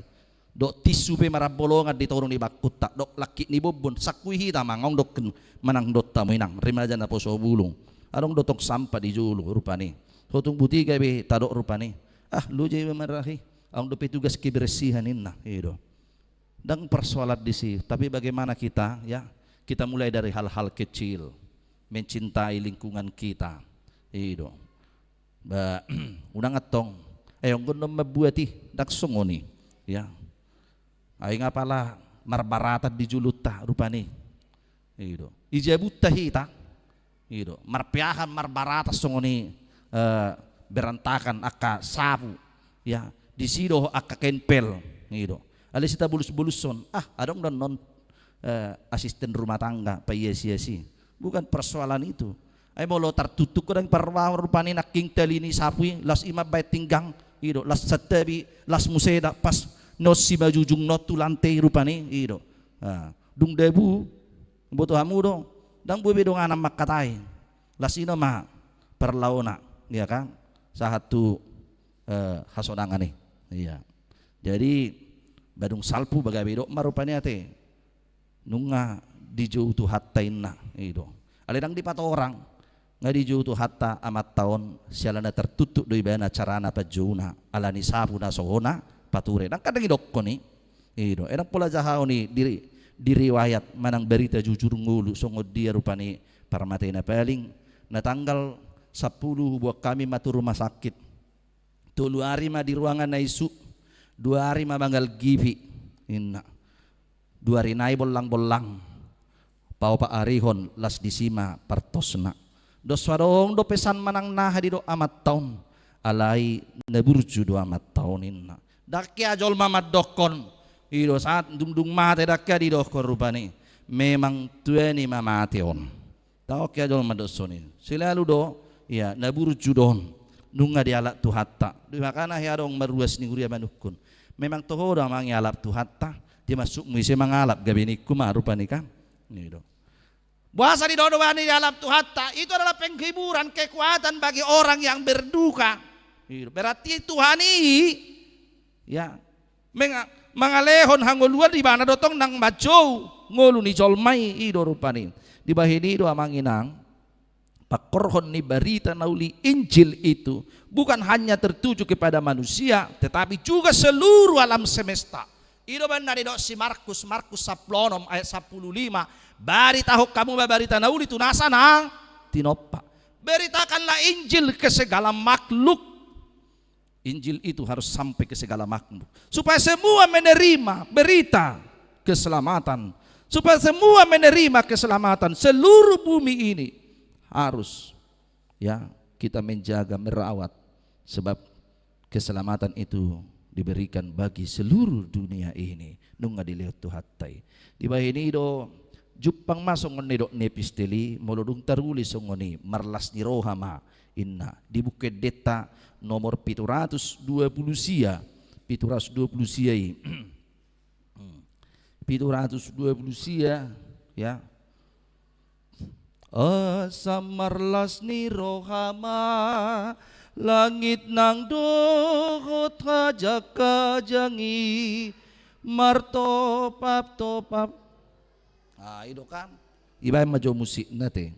dok tisu pe marabolongan di torong di bakuta dok laki ni bobon sakui hita mangong dok manang dot tamu inang remaja na poso bulung adong dotok sampah di julu rupani hotung buti gabe tadok rupani lu jadi marahi ang do petugas kebersihan inna ido dang persoalan di sini tapi bagaimana kita ya kita mulai dari hal-hal kecil mencintai lingkungan kita ido unang atong ayong gono mabuati dak songoni ya ay nga pala marbarata di juluta rupani ido ijabut tahita ido marpiahan marbarata songoni berantakan aka sapu ya di sido aka kenpel ido alis kita bulus-buluson adong dan non asisten rumah tangga payesi bukan persoalan itu ay molo tertutup kurang parwa rupani naking telini sapi las ima bay tinggang ido las satabi las museda pas no si bajujung no tulante rupani ido dung debu boto hamu do dang bubi dong anam makatai las ino ma perlaona ya kan satu hasonangan nih iya jadi badung salpu bagabe do marupani ate nunga dijo tu hattainna ido aledang di orang nga dijo tu hatta amat tahun sialana tertutup doi bana carana pajuna alani sapu na sohona pature nang kadang idokko ni ido enak pola jahau ni diriwayat manang berita jujur ngulu songod dia rupani paramatena paling Na tanggal 10 buat kami matu rumah sakit. 3 hari mah di ruangan na isu. 2 hari mah banggal givi. Inna. 2 hari nai bolang-bolang. Pau pa arihon las disima partosna. Do swadong do pesan manang nah di do amat taun. Alai neburju do amat taun inna. Dakya jol mamat dokon. Ido saat dung mate dakya di dokon rupani. Memang tueni mamate on. Tau kya jol madosoni. Selalu do ya neburju don. Nunga di alat tu hatta. Di makana ya dong meruas ni guria manukun. Memang toho do mangi alap tu hatta. Dia masuk muise mangalap gabiniku mah rupani kan. Ido. Puasa di dodowani dalam Tuhatta itu adalah penghiburan, kekuatan bagi orang yang berduka. Berarti Tuhan ini ya mengalehon hangoluan di mana dotong nang maco ngolu ni colmai ido rupani. Di bahini do amanginang pakorhon ni berita nauli Injil itu bukan hanya tertuju kepada manusia tetapi juga seluruh alam semesta. Ido benar di si Markus 10 ayat 15. Bari tahu kamu berita nauli tunasa na tinopa. Beritakanlah Injil ke segala makhluk. Injil itu harus sampai ke segala makhluk supaya semua menerima berita keselamatan. Supaya semua menerima keselamatan seluruh bumi ini harus ya kita menjaga merawat sebab keselamatan itu diberikan bagi seluruh dunia ini. Nunga dilihat Tuhatai. Di bawah ini do Jupang masong ngoni dok nepisteli molodung taruli songoni marlas ni rohama inna di Bukit Deta nomor 720 sia 720 sia 720 sia ya asa marlas ni rohama langit nang dohot hajaka jangi martopap topap. Ah, itu kan iba majo musik nate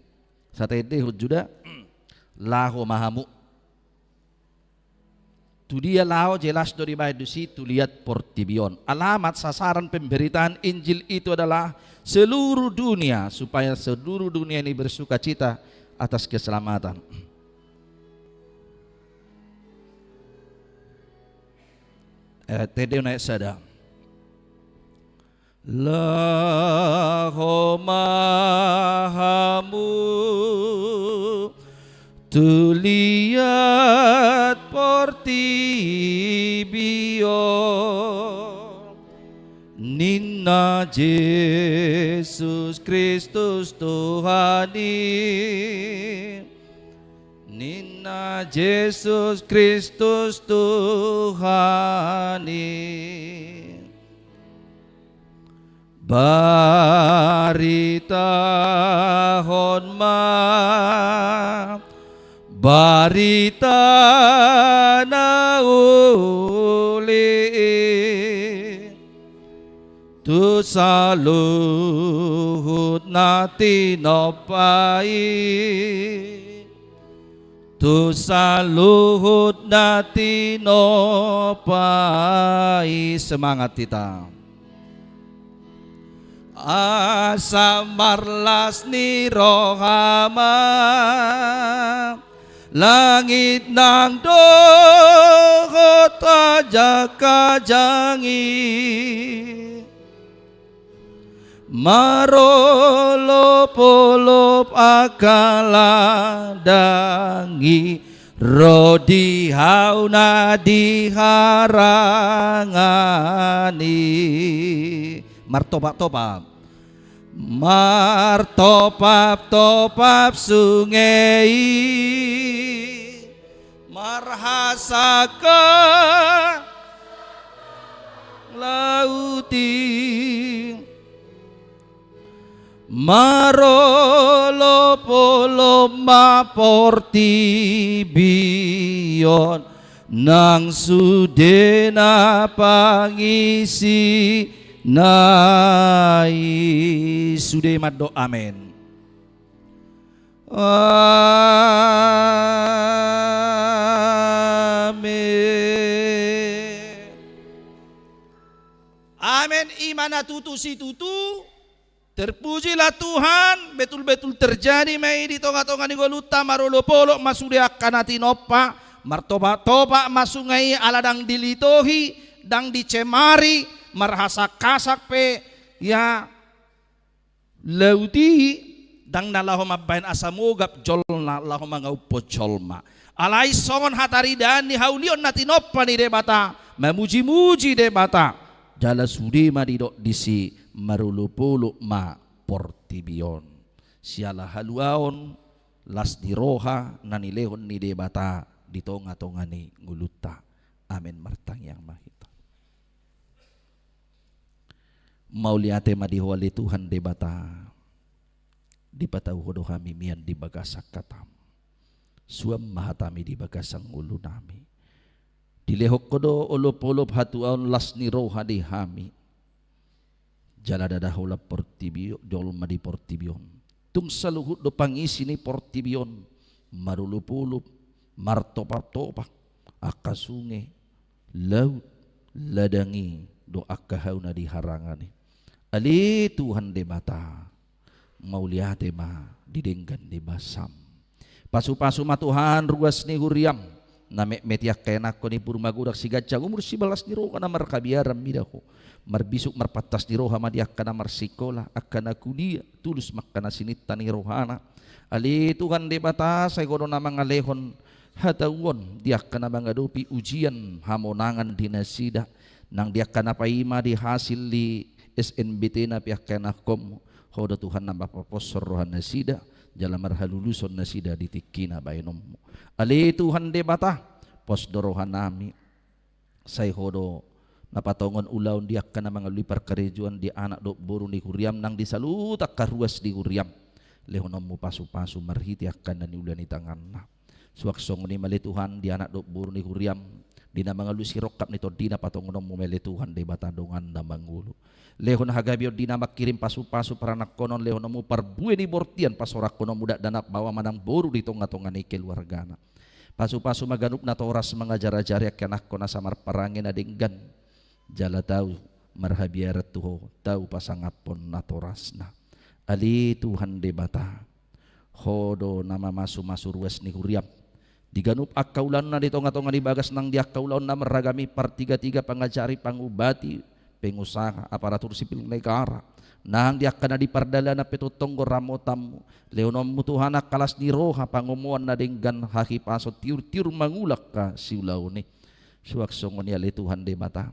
satede juga laho mahamu tu dia laho jelas dari baik di situ lihat Portibion. Alamat sasaran pemberitaan Injil itu adalah seluruh dunia supaya seluruh dunia ini bersuka cita atas keselamatan. Tede naik sada Laho mahamu tu lihat Portibion Ninna Yesus Kristus Tuhani Ninna Yesus Kristus Tuhani Barita honma barita nauli tu saluhut nati nopai tu saluhut nati nopai. Semangat kita. Asa marlas ni rohama langit nang dohot ajaka jangi marolop-olop akala dangi rodi hauna diharangani martopap-topap martopap-topap sungai marhasaka lauti marolop-olop Portibion nang sudena pangisi nai sude maddo amen. Amen. Amen imana tutu si tutu Terpujilah Tuhan, betul-betul terjadi may di tonga-tonga ni goluta marulupolo masudiak kanati nopa martoba-toba masungai aladang dilitohi dang dicemari marhasak-kasak pe ya lauti dang nalahom abbain asamugap jolna lahom mangaupo jolma alai songon hatari dan ni haulion nati nopa ni debata memuji-muji debata jala sudi madidok disi marulupulu ma portibion siala haluaon las diroha nanilehon ni debata di tonga-tonga ni nguluta amin martang yang mahita mauliate madihwali Tuhan debata di patau hodo kami mian di bagasak katam suam mahatami di bagasang ulu nami dilehok kodo olop-olop hatuaon las niroha di hami jala dadahula portibio jolma di portibion tung saluhut do pangisi ni portibion marulupulup martopak-topak akasunge laut ladangi do akahauna di harangani ali Tuhan de mata mauliate ma didenggan di basam pasu-pasu ma Tuhan ruas ni huriam na metiak kenak ko ni purmagudak si gajah umur 11 ni roka na markabiaram midaho marbisuk marpatas ni roha madiak kana marsikola akana kulia tulus makana sinita ni rohana ali Tuhan de bata say kono na mga lehon hatawon diak kana mangadupi ujian hamonangan dinasida nang diak kana paima di hasil di SNBT na piak kana kom hodo Tuhan nambah paposor rohan nasida jala marhaluluson nasida ditikina bainom ali Tuhan de bata pos dorohan nami say hodo napatongon ulaw diak kana mga lipar karejuan di anak do buru ni huriam nang disalutak karuas di huriam lehonom mo pasu-pasu marhiti akan ni ulan ni tangan na suaksong ni mali Tuhan di anak do buru ni huriam di na mga lusirokap nito di na patongon mo mali Tuhan di batadongan na mangulo lehon hagabio di na makirim pasu-pasu para nakonon lehonom mo parbuwe ni bortian pasorak kono muda danap bawa manang buru di tonga-tonga ni keluargana pasu-pasu maganup na toras mga jara-jari akanak ko na samar parangin na dinggan jala tahu marhabiarat tuho tahu pasangapon na toras na ali Tuhan de bata hodo nama masu ruas ni huriam diganup akkaulan na di tonga-tonga di bagas nang di akkaulan na meragami partiga-tiga pangajari pangubati pengusaha aparatur sipil negara nang di akkana di pardala na petutonggo ramotamu leonom mutuhana kalas ni roha pangumuan na denggan haki paso tiur-tiur mangulak ka siulaw ni suaksong ni ali Tuhan de bata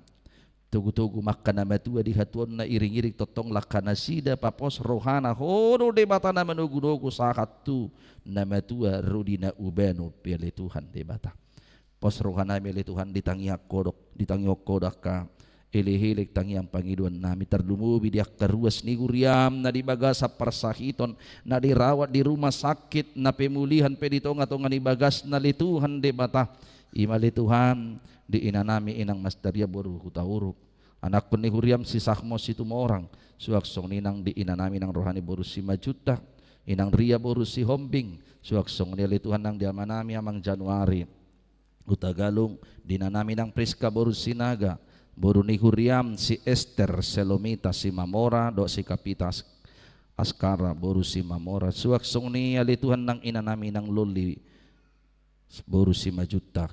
tugu-tugu makan nama tua di hatuan na iring-iring totong lakana sida papos rohana hono de bata na manugu-nugu sakatu nama tua rudina ubenu pili Tuhan de bata pos rohana pili Tuhan ditangiak kodok ka ilihilik tangiang pangiduan nami terlumubi diak keruas ni guriam na dibagas sa parsahiton na dirawat di rumah sakit na pemulihan peditonga-tonga ni bagas na lituhan de bata imali Tuhan di inanami inang masdarya boru hutahuruk anak pun ni huriam si sakmo situ orang suaksong ninang di inanami nang rohani boru si majuta inang ria boru si hombing suaksong nili Tuhan nang diamanami amang Januari utagalung dinanami nang Priska boru si naga boru ni huriam si Esther Selomita si Mamora do si Kapitas Askara boru si Mamora suaksong ni ali Tuhan nang inanami nang loli boru si majuta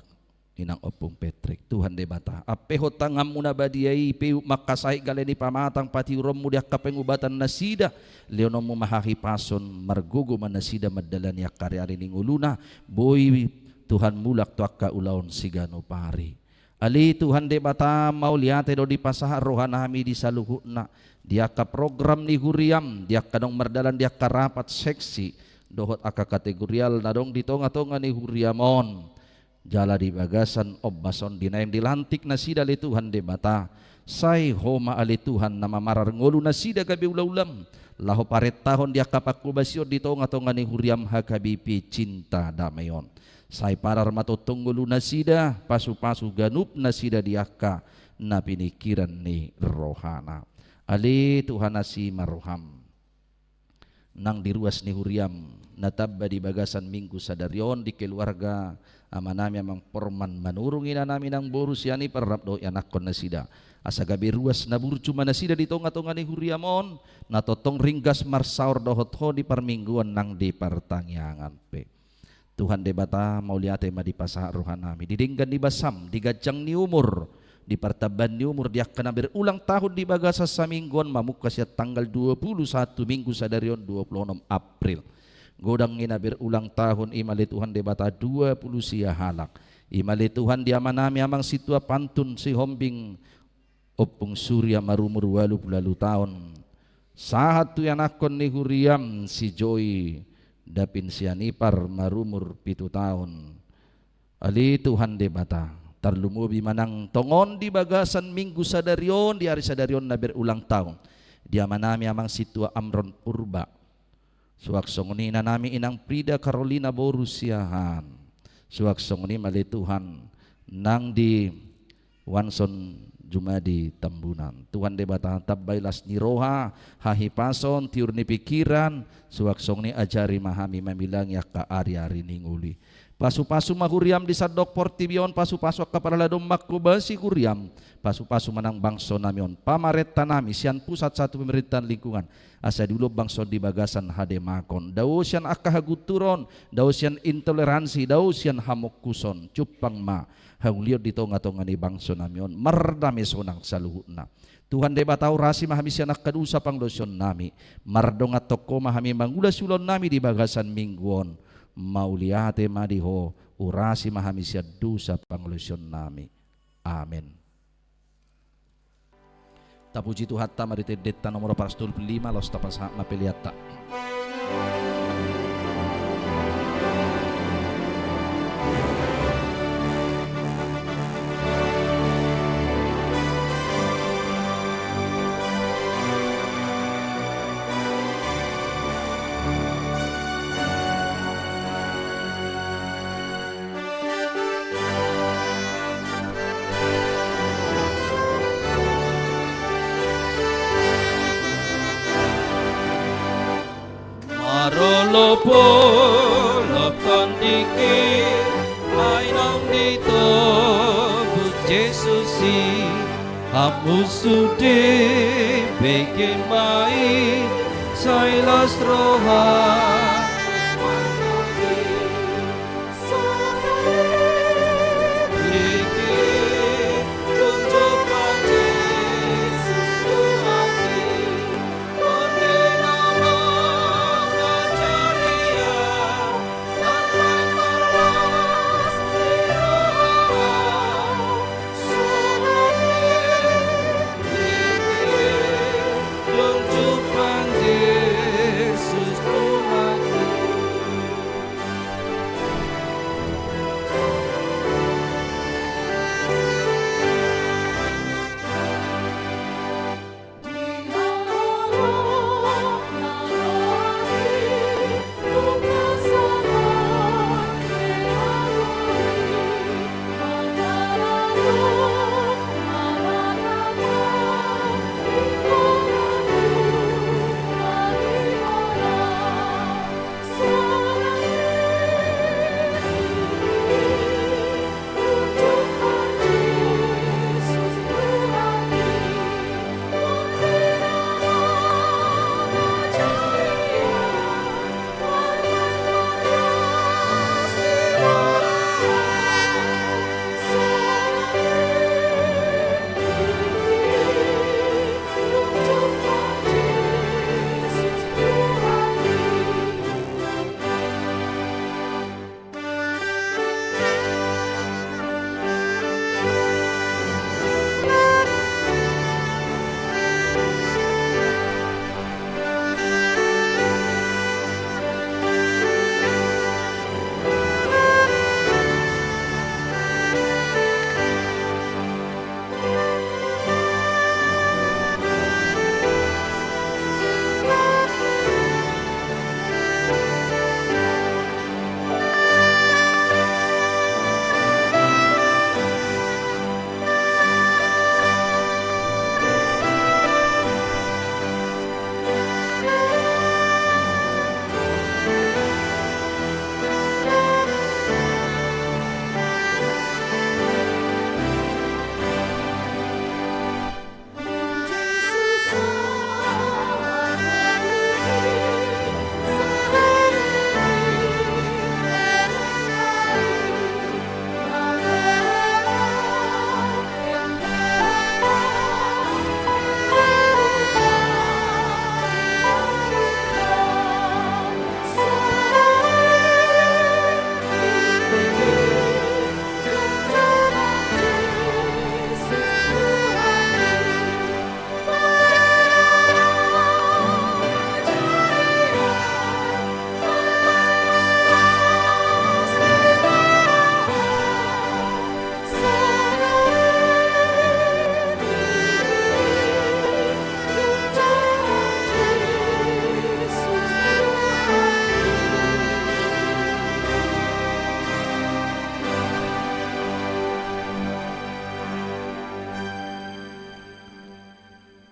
inang opong Petrik Tuhan de bata apeho tangam muna badiai peu makasai galeni pamatang pati rom mudia kapengubatan nasida leonom mo mahahi pason margugo man nasida madalan ya karyari ning uluna boy Tuhan mulak to akka ulaon sigano pari ali Tuhan de bata mauliate do di pasaha rohana hami di saluhuna dia ka program ni huriam dia kadong mardalan dia ka rapat seksi dohot aka kategorial nadong di tonga-tonga ni huriamon jala di bagasan obbason dinaim dilantik na sida li Tuhan de bata say homa ali Tuhan na mamarar ngulu na sida gabi ulam laho paret tahon dia kapakubasyo di tonga-tonga ni huriam hakabipi cinta damayon say parar matutong ngulu na sida pasu-pasu ganup na sida diaka na pinikiran ni rohana ali Tuhan na si maruham nang diruas ni huriam natabba di bagasan minggu sadarion di keluarga amanami amang porman manurungi na namin ang borus yani parrap do yanakon na sida asa gabi ruas na burcu na sida di tonga-tonga ni huriamon natotong ringgas marsaur dohot ho di parmingguan nang di partangyangan pe Tuhan debata mauliate madipasa rohan nami didinggan di basam digajang ni umur di partaban ni umur dia kena berulang tahun di bagasa samingguan mamukas ya tanggal 21 minggu sadarion 26 April godang ina berulang tahun imali Tuhan debata 20 sia halak imali Tuhan dia manami amang situa pantun si hombing opung surya marumur 80 tahun satu yang akon ni huriam si Joy dapin sianipar marumur 7 tahun ali Tuhan debata tarlumubi manang tongon di bagasan minggu sadarion di hari sadarion na berulang tahun dia manami amang situa Amron Purba suak songoni na nami inang Prida Carolina Borusiahan suak songoni mali Tuhan nang di Wanson Jumadi Tambunan Tuhan debata tabbailas ni roha hahipason tiur ni pikiran suak songoni ajari mahami mamilang ya ka ari-ari ninguli pasu-pasu mahuriam di sadok portibion pasu-pasu kaparadom makubasi kuriam pasu-pasu manang bangso namion pamaret tanami sian pusat satu pemerintahan lingkungan asa dulu bangso di bagasan hademakon daw sian akahaguturon daw sian intoleransi daw sian hamok kuson cupang ma hauliot di tonga-tonga ni bangso namion mardame sonang saluhutna Tuhan debatau rasi mahami sian akadusa panglosion nami mardonga toko mahami mangulas ulon nami di bagasan mingguon mauliate madiho urasi mahami sia dusa panglusion nami amin tapuji Tuhan tamarite detta nomor pastul 5 los tapas hak mapeliata Marolopo lopon dikit mainong dito bus Jesusi amusude bikin baik sailas roha Yesus Tuhan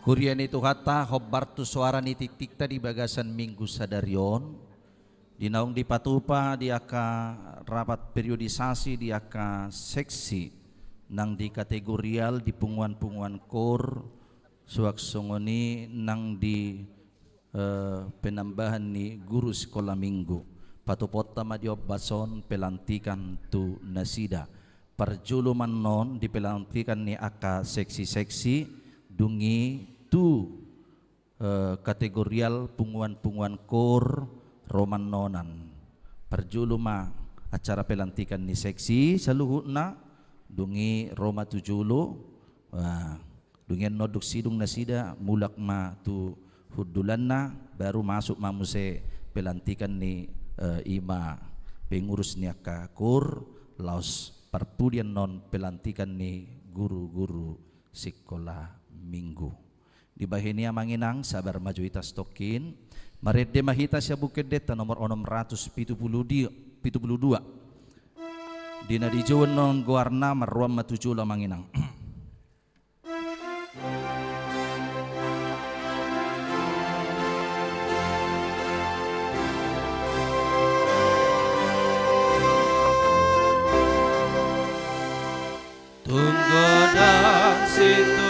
Kurian itu kata hobbartu suara nitik di bagasan minggu sadarion. Dinaung di patupa dia ka rapat periodisasi dia ka seksi nang di kategorial di punguan-punguan kor suak songoni nang di penambahan ni guru sekolah minggu. Patupota madiob bason pelantikan tu nasida. Perjuluman non dipelantikan ni aka seksi-seksi dungi tu kategorial punguan-punguan kor roman nonan. Perjuluma acara pelantikan ni seksi saluhutna dungi Roma tujulu dungi noduk sidung nasida mulak ma tu hudulanna baru masuk mamuse pelantikan ni ima pengurus ni aka kor laos perpudian non pelantikan ni guru-guru sekolah minggu. Di bahinia manginang sabar majuitas tokin marede mahita siya bukid deta nomor 672 dina di jawan non guarna maruam matujula manginang. Tunggu dan situ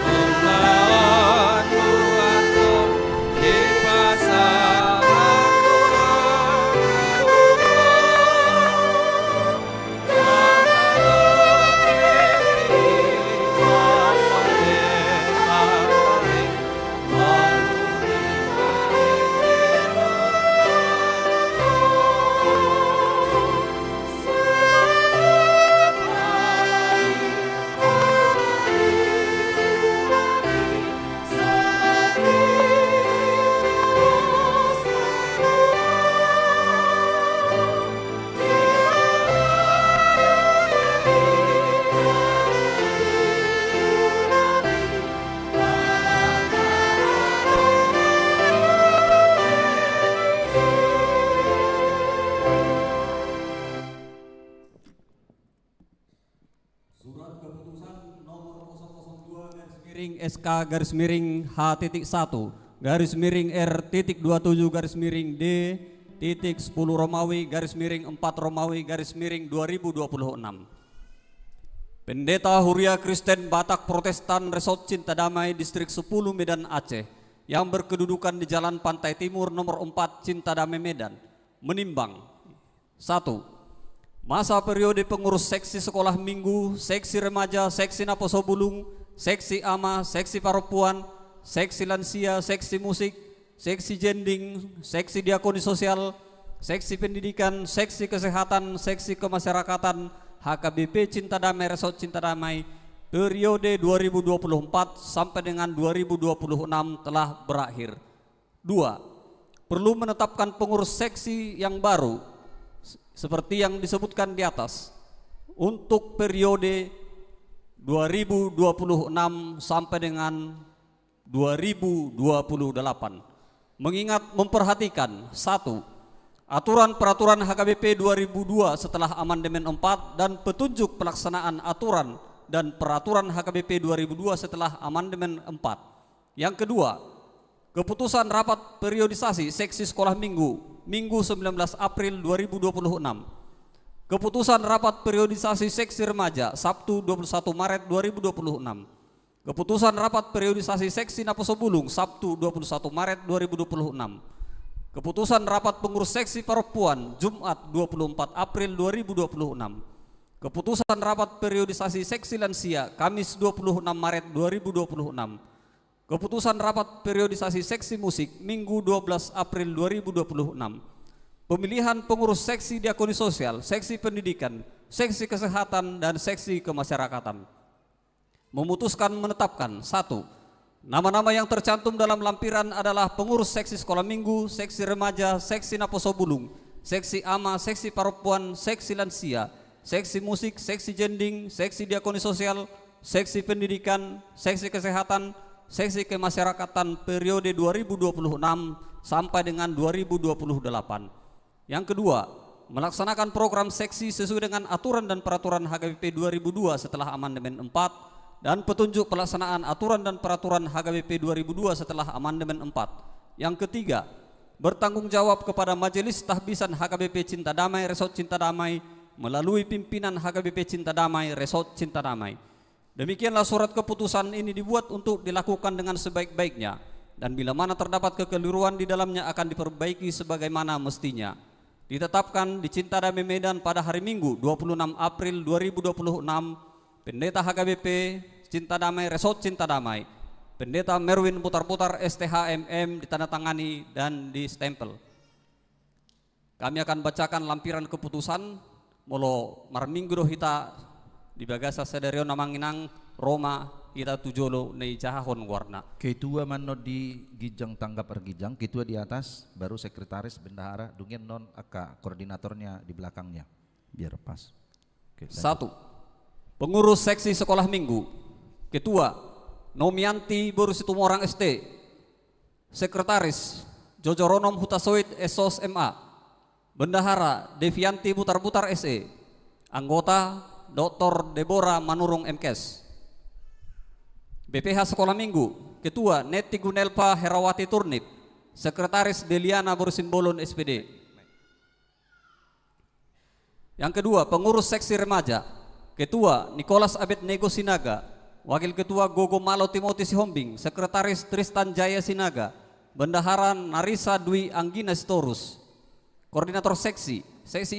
tunggawan buatku di pasaran SK garis miring H.1 garis miring R.27 garis miring D.10 Romawi garis miring 4 Romawi garis miring 2026. Pendeta Huria Kristen Batak Protestan Resort Cinta Damai Distrik 10 Medan Aceh yang berkedudukan di Jalan Pantai Timur nomor 4 Cinta Damai Medan menimbang 1. Masa periode pengurus seksi sekolah minggu, seksi remaja, seksi naposo bulung, seksi ama, seksi perempuan, seksi lansia, seksi musik, seksi jending, seksi diakoni sosial, seksi pendidikan, seksi kesehatan, seksi kemasyarakatan, HKBP Cinta Damai Resort Cinta Damai periode 2024 sampai dengan 2026 telah berakhir. 2. Perlu menetapkan pengurus seksi yang baru seperti yang disebutkan di atas untuk periode 2026 sampai dengan 2028. Mengingat memperhatikan 1. Aturan peraturan HKBP 2002 setelah amandemen 4 dan petunjuk pelaksanaan aturan dan peraturan HKBP 2002 setelah amandemen 4. Yang kedua, keputusan rapat periodisasi seksi sekolah minggu 19 April 2026. Keputusan rapat periodisasi seksi remaja Sabtu 21 Maret 2026. Keputusan rapat periodisasi seksi naposo bulung Sabtu 21 Maret 2026. Keputusan rapat pengurus seksi perempuan Jumat 24 April 2026. Keputusan rapat periodisasi seksi lansia Kamis 26 Maret 2026. Keputusan rapat periodisasi seksi musik Minggu 12 April 2026. Pemilihan pengurus seksi diakoni sosial, seksi pendidikan, seksi kesehatan, dan seksi kemasyarakatan. Memutuskan menetapkan 1. Nama-nama yang tercantum dalam lampiran adalah pengurus seksi sekolah minggu, seksi remaja, seksi naposo bulung, seksi ama, seksi perempuan, seksi lansia, seksi musik, seksi jending, seksi diakoni sosial, seksi pendidikan, seksi kesehatan, seksi kemasyarakatan periode 2026 sampai dengan 2028. Yang kedua, melaksanakan program seksi sesuai dengan aturan dan peraturan HKBP 2002 setelah amandemen 4 dan petunjuk pelaksanaan aturan dan peraturan HKBP 2002 setelah amandemen 4. Yang ketiga, bertanggung jawab kepada Majelis Tahbisan HKBP Cinta Damai Resort Cinta Damai melalui pimpinan HKBP Cinta Damai Resort Cinta Damai. Demikianlah surat keputusan ini dibuat untuk dilakukan dengan sebaik-baiknya, dan bila mana terdapat kekeliruan di dalamnya akan diperbaiki sebagaimana mestinya. Ditetapkan di Cinta Damai Medan pada hari Minggu 26 April 2026, Pendeta HKBP Cinta Damai Resort Cinta Damai, Pendeta Merwin Putar-Putar STHMM, ditandatangani dan distempel. Kami akan bacakan lampiran keputusan molo marminggu do hita di bagasa sederio namanginang Roma kita tujolo nei jahahon warna. Ketua mano di gijang tanggap ergijang, ketua di atas, baru sekretaris bendahara, dungin non aka koordinatornya di belakangnya, biar pas. Oke, 1. Pengurus seksi sekolah minggu. Ketua Nomianti Borusitumorang ST. Sekretaris Jojoronom Hutasoit Esos MA. Bendahara Devianti Butar-Butar SE. Anggota Dr. Deborah Manurung MKes. BPH sekolah minggu. Ketua Neti Gunelpa Herawati Turnip. Sekretaris Deliana Borusimbolon SPD. Yang kedua, pengurus seksi remaja. Ketua Nicholas Abednego Sinaga, Wakil Ketua Gogo Malo Timothy Sihombing, Sekretaris Tristan Jaya Sinaga, Bendahara Narisa Dwi Anggina Sitorus, Koordinator Seksi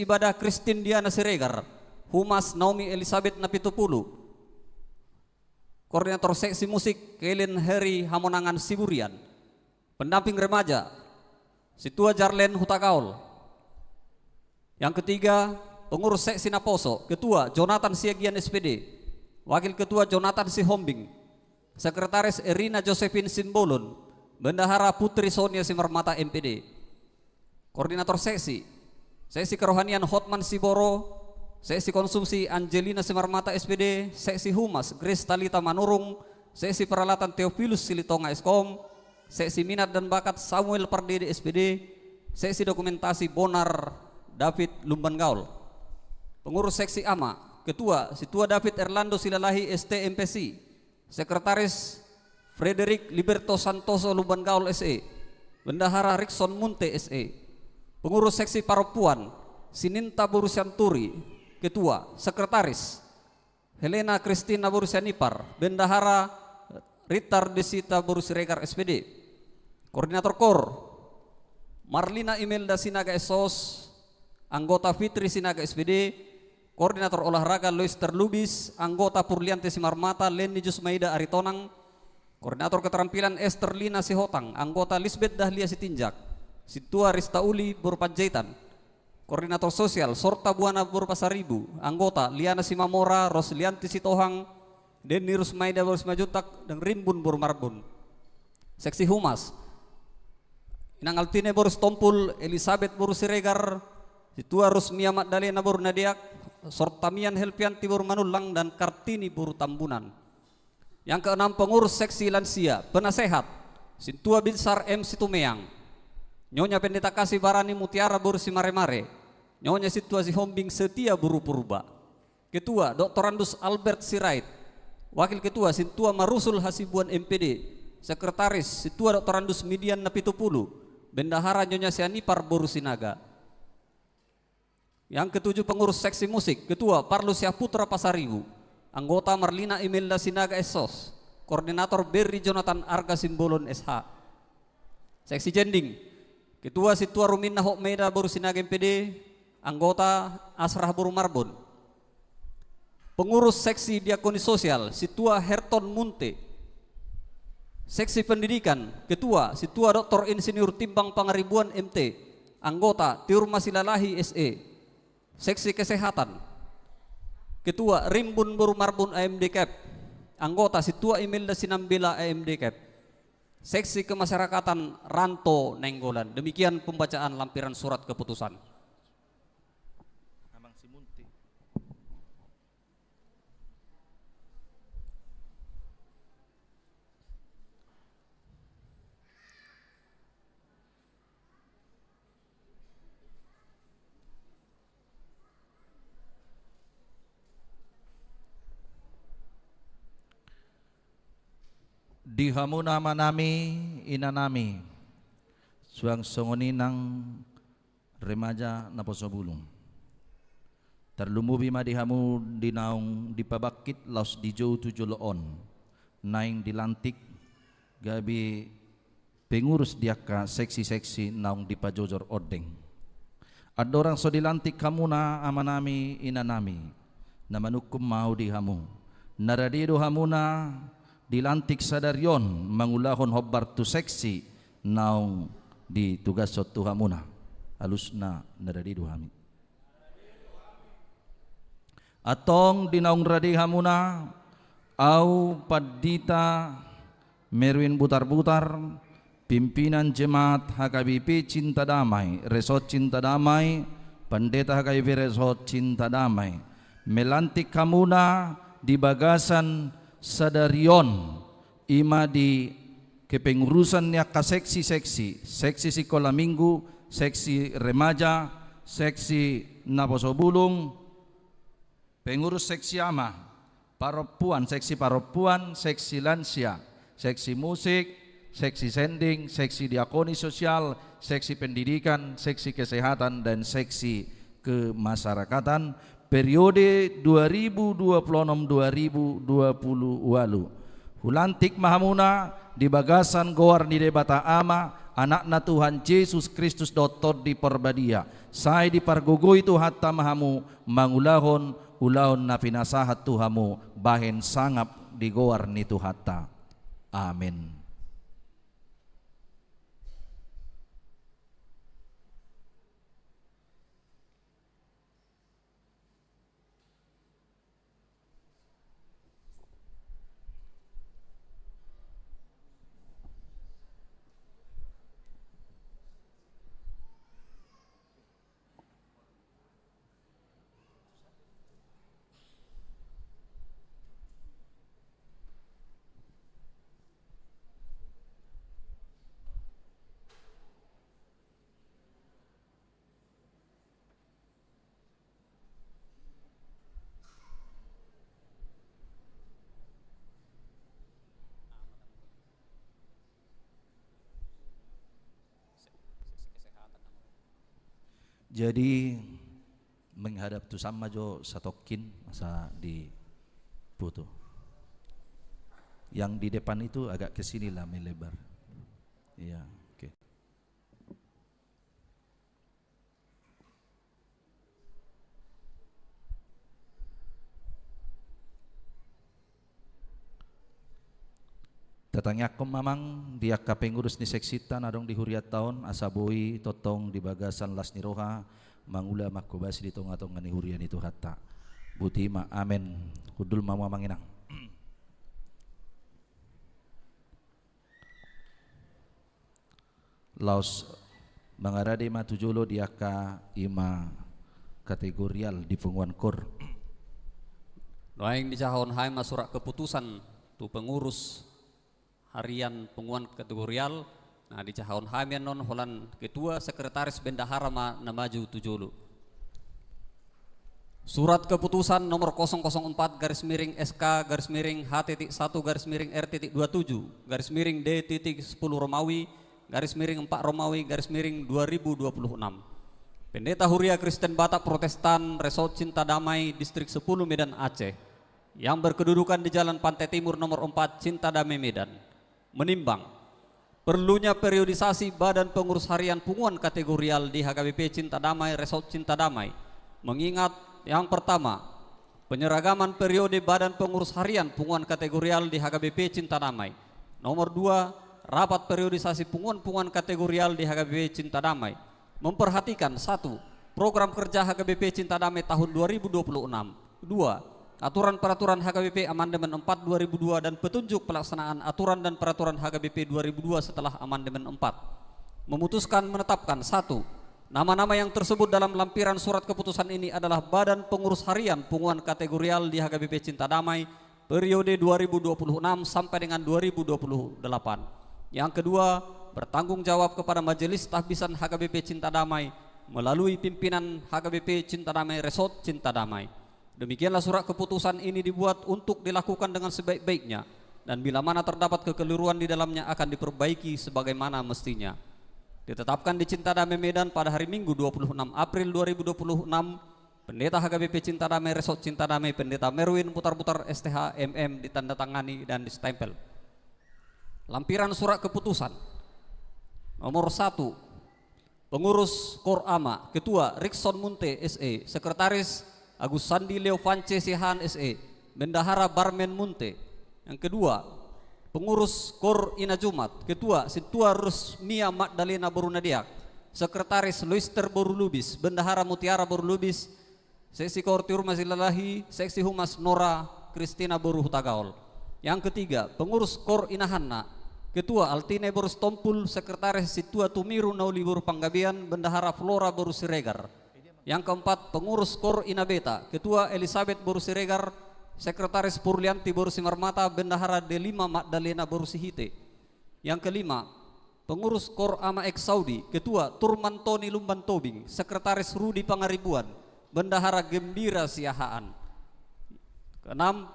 Ibadah Christine Diana Siregar, Humas Naomi Elizabeth Napitupulu, Koordinator Seksi Musik Kellen Heri Hamonangan Siburian, Pendamping Remaja Situa Jarlen Hutagaul. Yang ketiga, pengurus seksi Naposo. Ketua Jonathan Siagian SPD, Wakil Ketua Jonathan Sihombing, Sekretaris Erina Josephine Simbolon, Bendahara Putri Sonia Simarmata MPD. Koordinator seksi Kerohanian Hotman Siboro, Seksi Konsumsi Angelina Simarmata SPD, Seksi Humas Grace Talita Manurung, Seksi Peralatan Theophilus Silitonga Eskom, Seksi Minat dan Bakat Samuel Pardede SPD, Seksi Dokumentasi Bonar David Lumban Gaul. Pengurus seksi AMA. Ketua Situa David Erlando Silalahi ST MPC, Sekretaris Frederick Liberto Santoso Lumban Gaul SE, Bendahara Rickson Munte SE. Pengurus seksi Paropuan Sininta Borusianturi. Ketua Sekretaris Helena Kristina Borusianipar, Bendahara Ritar Desita Borusiregar SPD. Koordinator KOR Marlina Imelda Sinaga Esos, anggota Fitri Sinaga SPD. Koordinator olahraga Lois Terlubis, anggota Purlianti Simarmata Leni Jusmaida Aritonang. Koordinator keterampilan Esther Lina Sihotang, anggota Lisbeth Dahlia Sitinjak, Situa Rista Uli Burpanjaitan. Koordinator sosial Sorta Buana Burpasaribu, anggota Liana Simamora, Roslianti Sitohang, Deni Rusmaida Borismajutak, dan Rimbun Burmarbun. Seksi Humas Inang Altine Boris Tompul, Elizabeth Borusiregar, Situa Rusmia Magdalena Bornadiak, Sortamian Helpianti Manulang, dan Kartini Buru Tambunan. Yang keenam, pengurus seksi lansia penasehat Situa Binsar M Situmeang, Nyonya Pendeta Kasih Barani Mutiara Buru Simaremare, Nyonya Situa Sihombing Setia Buru Purba. Ketua Dr. Andus Albert Sirait, Wakil Ketua Situa Marusul Hasibuan MPD, Sekretaris Situa Dr. Andus Midian Napitupulu, Bendahara Nyonya Sianipar Buru Sinaga. Yang ketujuh, pengurus seksi musik. Ketua Parlusia Putra Pasaribu, anggota Marlina Imelda Sinaga Esos, Koordinator Berry Jonathan Arga Simbolon SH. Seksi jending. Ketua Situa Rumina Hokmeda Boru Sinaga MPD, anggota Asrah Boru Marbon. Pengurus seksi diakoni sosial Situa Herton Munte. Seksi pendidikan. Ketua Situa Dr. Insinyur Timbang Pangaribuan MT, anggota Tiur Masilalahi SE. Seksi kesehatan. Ketua Rimbun Boru Marbun AMD Cap, anggota Situa Imelda Sinambela AMD Cap. Seksi kemasyarakatan Ranto Nenggolan. Demikian pembacaan lampiran surat keputusan. di hamuna manami inanami suang songoni nang remaja na posobulong terlumubi madihamu dinaung dipabakit laus dijau tujuloon naing dilantik gabi pengurus diaka seksi-seksi naung dipajojor odeng adorang so dilantik kamu na amanami inanami na manukum mau dihamu naradido hamuna dilantik sadarion mangulahon hobbar tu seksi naung di tugas sotu hamuna halusna naradido hami atong dinaung radi hamuna au padita Merwin Butar-Butar pimpinan jemaat HKBP Cinta Damai Resort Cinta Damai pendeta HKBP Resort Cinta Damai melantik kamuna di bagasan sadarion ima di kepengurusannya ka seksi-seksi sekolah minggu seksi remaja seksi naposobulung pengurus seksi ama paropuan seksi lansia seksi musik seksi sending seksi diakoni sosial seksi pendidikan seksi kesehatan dan seksi kemasyarakatan periode 2026-2020 walu hulantik mahamuna di bagasan goar ni debata ama anakna Tuhan Yesus Kristus dotor di perbadia sai di pargogo itu hatta mahamu mangulahon ulahon na pinasahat Tuhamu bahen sangap di goar ni Tuhata amin. Jadi menghadap tu sama jo satokin masa di foto. Yang di depan itu agak ke sini lah melebar. Iya, oke. Tatangnya aku mamang dia kapengurus ni seksitan adong di huriat tahun asaboi totong di bagasan las niroha mangula makubas di tong-tong ngani hurian itu hatta butima amen kudul mama manginang laos mangarade matujolo dia ka ima kategorial di penguan kor Doaing di cahon hai masurak keputusan tu pengurus harian penguan kategorial nah di cahon hamian non holan ketua sekretaris bendahara na maju tujulu surat keputusan nomor 004 garis miring SK garis miring H.1 garis miring R.27 garis miring D.10 Romawi garis miring 4 Romawi garis miring 2026 Pendeta Huria Kristen Batak Protestan Resort Cinta Damai Distrik 10 Medan Aceh yang berkedudukan di Jalan Pantai Timur nomor 4 Cinta Damai Medan menimbang perlunya periodisasi badan pengurus harian punguan kategorial di HKBP Cinta Damai Resort Cinta Damai mengingat yang pertama penyeragaman periode badan pengurus harian punguan kategorial di HKBP Cinta Damai nomor 2 rapat periodisasi punguan kategorial di HKBP Cinta Damai memperhatikan 1 program kerja HKBP Cinta Damai tahun 2026 2 Aturan Peraturan HKBP Amandemen 4 2002 dan petunjuk pelaksanaan aturan dan peraturan HKBP 2002 setelah Amandemen 4 memutuskan menetapkan 1. Nama-nama yang tersebut dalam lampiran surat keputusan ini adalah Badan Pengurus Harian Punguan Kategorial di HKBP Cinta Damai periode 2026 sampai dengan 2028. Yang kedua, bertanggung jawab kepada Majelis Tahbisan HKBP Cinta Damai melalui pimpinan HKBP Cinta Damai Resort Cinta Damai. Demikianlah surat keputusan ini dibuat untuk dilakukan dengan sebaik-baiknya dan bila mana terdapat kekeliruan di dalamnya akan diperbaiki sebagaimana mestinya. Ditetapkan di Cinta Damai Medan pada hari Minggu 26 April 2026, Pendeta HKBP Cinta Damai Resort Cinta Damai Pendeta Merwin Putar-Putar STH MM ditandatangani dan distempel. Lampiran surat keputusan. Nomor 1, Pengurus Kor AMA, Ketua Rickson Munte SE, Sekretaris Agus Sandi Leo Vance Sihan SE, Bendahara Barmen Munte. Yang kedua, Pengurus Kor Ina Jumat, Ketua Situa Rusmia Magdalena Borunadiak, Sekretaris Luister Borulubis, Bendahara Mutiara Borulubis, Seksi Kor Tiur Masilalahi, Seksi Humas Nora Kristina Boru Hutagaol. Yang ketiga, Pengurus Kor Inahanna, Ketua Altine Boru Stompul, Sekretaris Situa Tumiru Nauli Boru Panggabian, Bendahara Flora Boru Siregar. Yang keempat, Pengurus Kor Inabeta, Ketua Elizabeth Boru Siregar, Sekretaris Purlianti Boru Simarmata, Bendahara Delima Magdalena Boru Sihite. Yang kelima, Pengurus Kor AMA Ex Saudi, Ketua Turman Toni Lumban Tobing, Sekretaris Rudi Pangaribuan, Bendahara Gembira Siahaan. Keenam,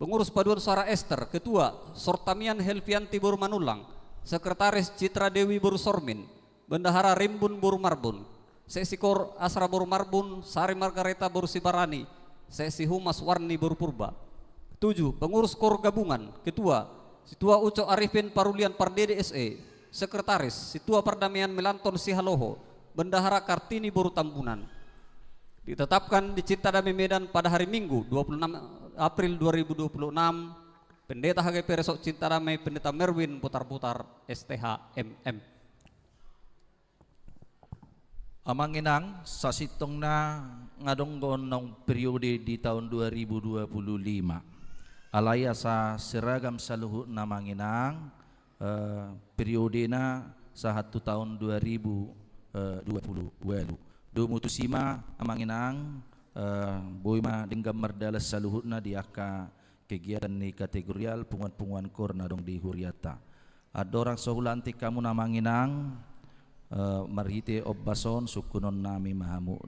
Pengurus Paduan Suara Ester, Ketua Sortamian Helvianti Boru Manulang, Sekretaris Citra Dewi Boru Sormin, Bendahara Rimbun Boru Marbun, Seksi Kor Asra Boru Marbun, Sari Margareta Boru Sibarani, Seksi Humas Warni Boru Purba. 7. Pengurus Kor Gabungan, Ketua Situa Uco Arifin Parulian Pardede SE, Sekretaris Situa Perdamaian Melanton Sihaloho, Bendahara Kartini Boru Tambunan. Ditetapkan di Cinta Damai Medan pada hari Minggu 26 April 2026, Pendeta HGP Resort Cinta Damai Pendeta Merwin Putar-Putar STH MM. Amanginang sasitong na ngadonggon ng periode di tahun 2025. Alaya sa seragam saluhut na manginang periode na sa hatu tahun 2020. Dumutusima amanginang boy ma dinggam mardalas saluhut na di aka kegiatan ni kategorial punguan-punguan kor na dong di Huriata. Adorang sohulanti kamu na manginang marhite obbason sukunon nami mahamu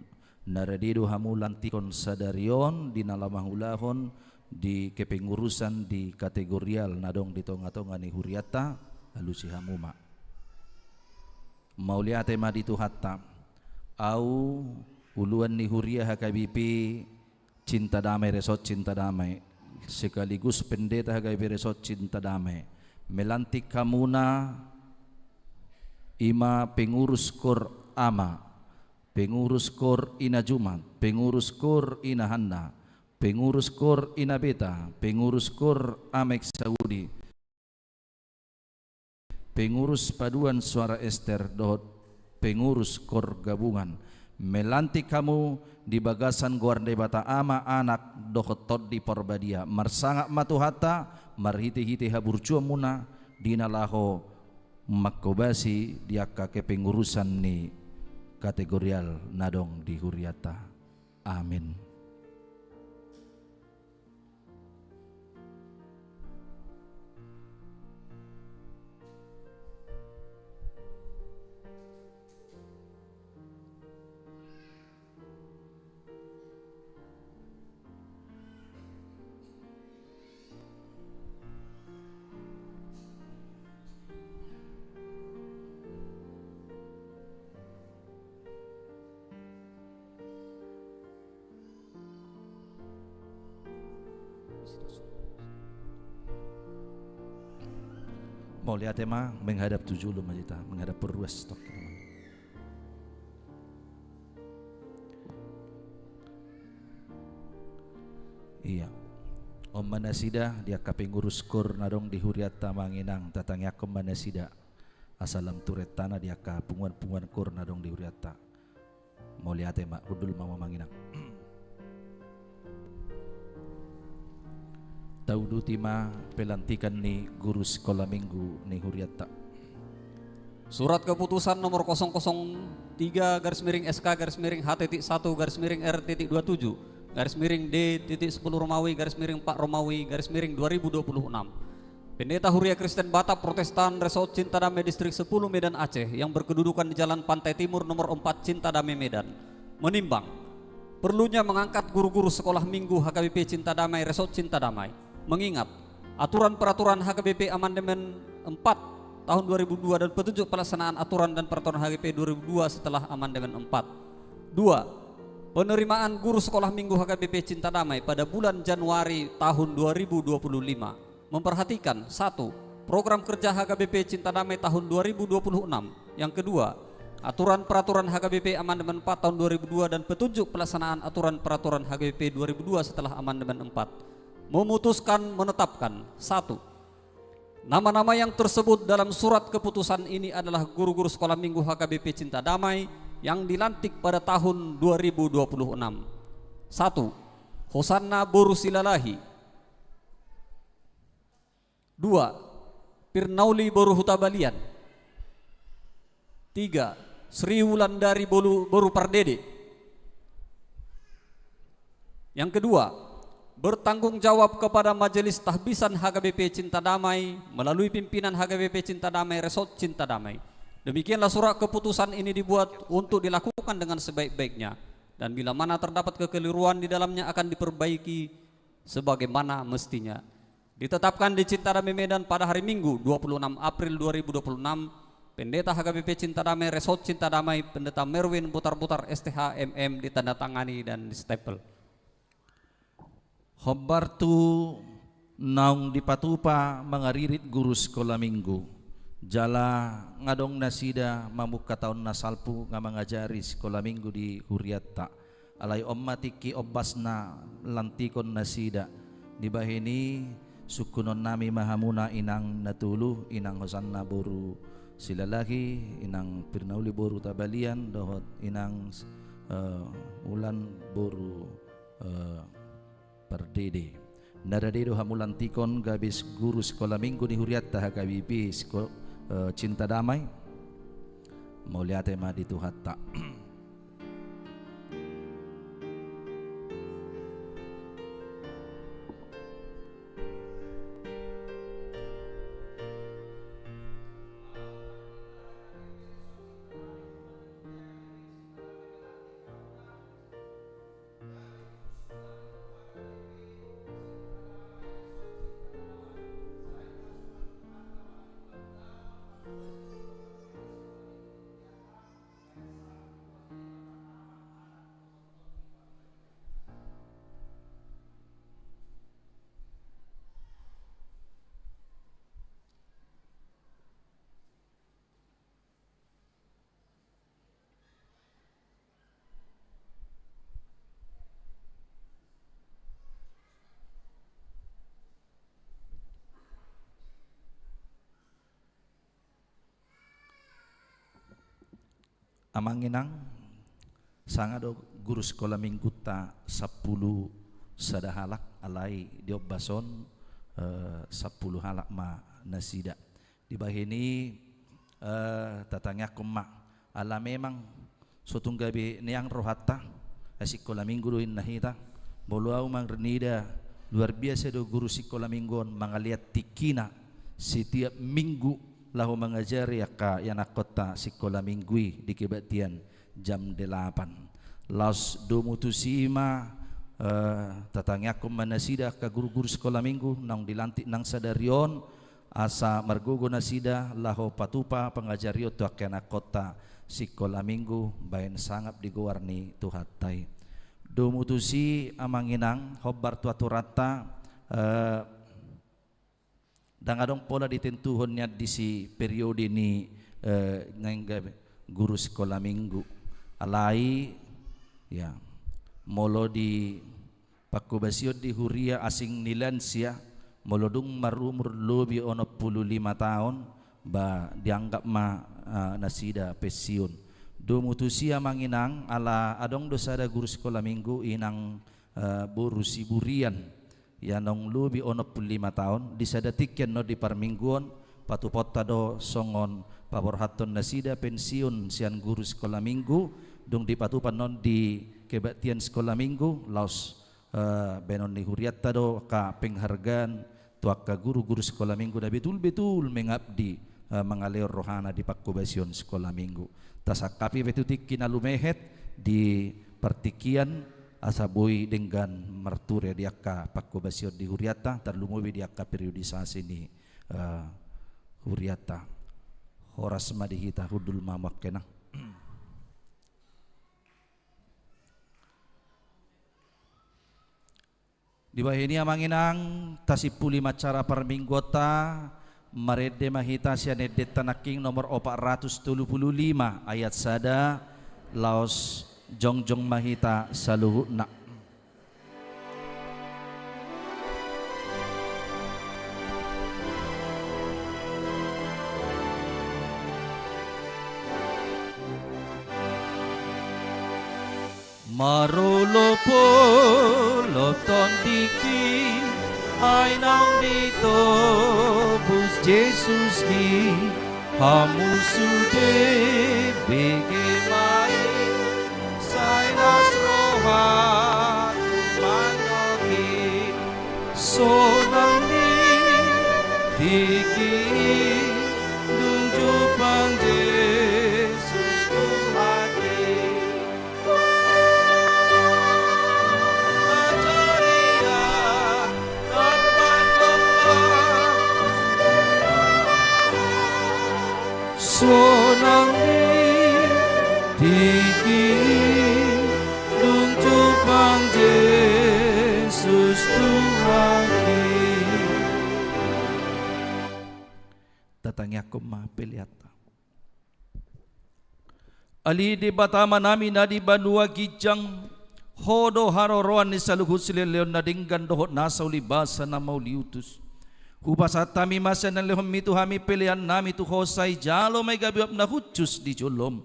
naradido hamu lantikon sadarion di nalamahulahon di kepengurusan di kategorial nadong di tonga-tonga ni Huriata lalu si hamu ma mauliate ma ditu hatta au uluan ni Huria HKBP Cinta Damai Resort Cinta Damai sekaligus Pendeta HKBP Resort Cinta Damai melantik kamuna ima pengurus Kor AMA, pengurus Kor Ina Jumat, pengurus Kor Ina Hanna, pengurus Kor Ina Beta, pengurus Kor Amex Saudi, pengurus Paduan Suara Ester dohot pengurus Kor Gabungan. Melantik kamu di bagasan Guarde Bata AMA anak dohot tod di Porbadia marsangak matuhata marhiti-hiti haburcua muna dinalaho makobasi diaka kepengurusan ni kategorial nadong di Huriata. Amin. Mau lihat tema menghadap tujuh lu majita menghadap perluas stok. Iya. Om Manasida dia kapengurus Kor nadong di Huriata manginang tatangya Om Manasida asalam turetana dia ka punguan-punguan Kor nadong di Huriata. Mau lihat tema udul mama manginang. Taudu tima pelantikan ni guru sekolah minggu ni Huriata. Surat keputusan nomor 003 garis miring SK garis miring H.1 garis miring R.27 garis miring D.10 Romawi garis miring 4 Romawi garis miring 2026. Pendeta Huria Kristen Batak Protestan Resort Cinta Damai Distrik 10 Medan Aceh yang berkedudukan di Jalan Pantai Timur nomor 4 Cinta Damai Medan menimbang perlunya mengangkat guru-guru sekolah minggu HKBP Cinta Damai Resort Cinta Damai, mengingat aturan peraturan HKBP amandemen 4 tahun 2002 dan petunjuk pelaksanaan aturan dan peraturan HKBP 2002 setelah amandemen 4. 2. Penerimaan guru sekolah minggu HKBP Cinta Damai pada bulan Januari tahun 2025 memperhatikan 1. Program kerja HKBP Cinta Damai tahun 2026. Yang kedua, aturan peraturan HKBP amandemen 4 tahun 2002 dan petunjuk pelaksanaan aturan peraturan HKBP 2002 setelah amandemen 4 memutuskan menetapkan 1. Nama-nama yang tersebut dalam surat keputusan ini adalah guru-guru sekolah minggu HKBP Cinta Damai yang dilantik pada tahun 2026. 1. Hosanna Boru Silalahi. 2. Pirnauli Boru Hutabalian. 3. Sri Wulandari Boru Pardede. Yang kedua, bertanggung jawab kepada Majelis Tahbisan HKBP Cinta Damai melalui pimpinan HKBP Cinta Damai Resort Cinta Damai. Demikianlah surat keputusan ini dibuat untuk dilakukan dengan sebaik-baiknya, dan bila mana terdapat kekeliruan di dalamnya akan diperbaiki sebagaimana mestinya. Ditetapkan di Cinta Damai Medan pada hari Minggu 26 April 2026. Pendeta HKBP Cinta Damai Resort Cinta Damai Pendeta Merwin Butar-Butar STH MM ditandatangani dan distempel. Hobbartu naung dipatupa mangaririt guru sekolah minggu. Jala ngadong nasida mamuka tahun nasalpu nga mangajari sekolah minggu di Huriatta. Alay ommatiki obbasna lantikon nasida. Di bahini sukunon nami mahamuna inang natulu inang Hosanna Boru Silalahi, inang Pirnauli Boru Tabalian, dohot inang Ulan Boru Pardede. Naradedo hamulantikon gabis guru sekolah minggu di Huriatta HKBP Cinta Damai. Mauliate madi tuhatta. Amanginang sangado guru sekolah minggu ta 10 sadahalak alai diobbason 10 halak ma nasida. Di bahini tatangnya koma ala memang sotong gabi niang rohatta sekolah minggu doin nahita boluau mang renida luar biasa do guru sekolah mingguon mangaliat tikina setiap minggu lahu mengajari ka yana kota sekolah minggui di kebaktian jam 8. Las domutusima tatangnya aku manasida ka guru-guru sekolah minggu nang dilantik nang sadarion asa margogo nasida lahu patupa pengajario tu kana kota sekolah minggu bain sangap digowarni tuhatai. Domutusi amanginang hobbar tuaturata dan adong pola ditentuhonnya di si periode ini ngangga guru sekolah minggu alai ya molo di pakubasiod di Huria asing nilansia molodung marumur lebih 45 tahun ba dianggap ma nasida pensiun do mutusia manginang ala adong dosada guru sekolah minggu inang boru siburian yanong lubi 45 tahun disadatikyan no di parmingguon patupota do songon paborhaton nasida pensiun sian guru sekolah minggu dung di patupan non di kebaktian sekolah minggu laos benon di Huriatta do ka penghargaan tuak ka guru-guru sekolah minggu da betul-betul mengabdi mengalir rohana di pakkubasion sekolah minggu tasakapi betutik kinalumehet di pertikian asabui dengan merture diaka pakko basio di huriata terlumubi diaka periodisasi ni huriata horas madihita hudul mamak kena. Di bahini amanginang tasipuli macara parminggota marede mahita sianede tanaking nomor 475 ayat sada laos jongjong mahita saluhuna. Marolopo lopton diki ay nang dito bus Jesus di hamusude bigimay say nasrohan manoki sonang diki nunjupang Jesus tuhati sonang tiki nunjupang Jesus Tuhan Tatangnya ko mapiliata. Ali di batama nami na di banua gijang hodo haroroan ni saluhut sileleon na dinggan dohot nasa ulibasa na mauliutus. Hubasa tami masa na lehom mitu hami pilihan nami tu hosay jalo may gabiwap na hutus di julom.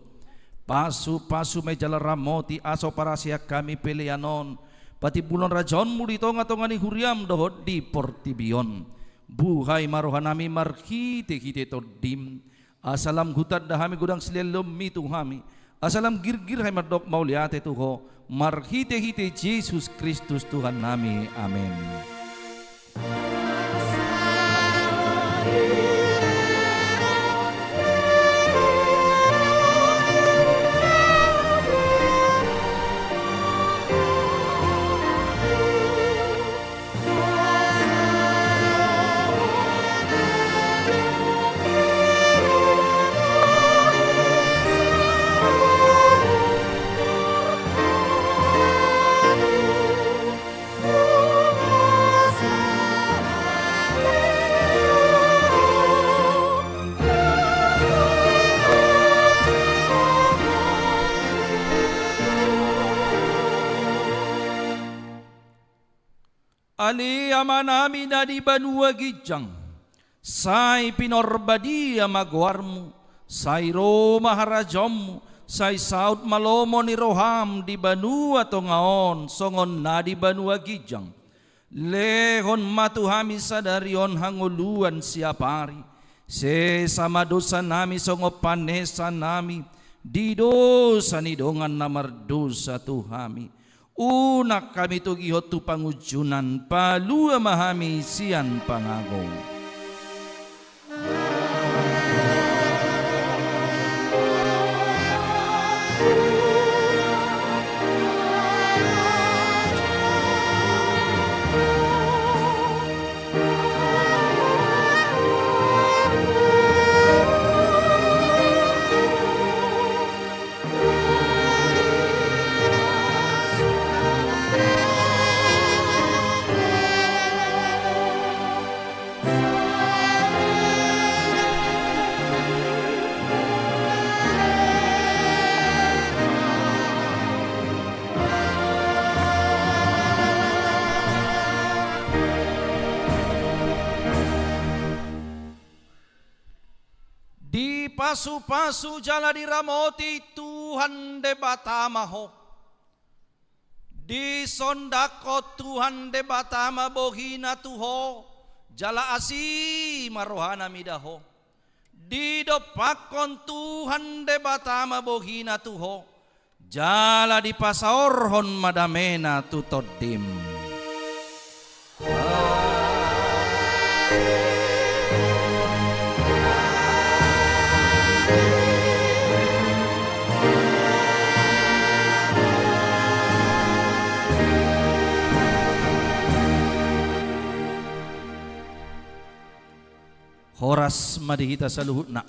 Pasu may jala ramoti aso para siya kami pilihanon. Pati bulon rajon mo dito nga tongani huriam dohot di portibion. Buhay marohan nami marhite-hite todim. Asalam hutad da hami gudang silelom mitu hami. Asalam girgir hay mardok mauliate tuho. Marhite-hite Jesus Kristus Tuhan nami. Amen. Ali amanami na di banua gijang, say pinorbadi amagwarmu, say Roma harajommu, say saud malomo ni roham di banua tongaon, songon na di banua gijang. Lehon matuhami sadarion hanguluan siapari, se sama dosa nami songo panesa nami, di dosa ni dongan namardosa tuhami. Unak kami tugihot tu pangujunan palua mahami sian pangagong. Pasu-pasu jala diramoti Tuhan de batamaho. Di sondako Tuhan de batama bohina tuho. Jala asi marohana midaho. Di dopakon Tuhan de batama bohina tuho. Jala di pasaorhon madamena tutodim. paras madihita saluhutna.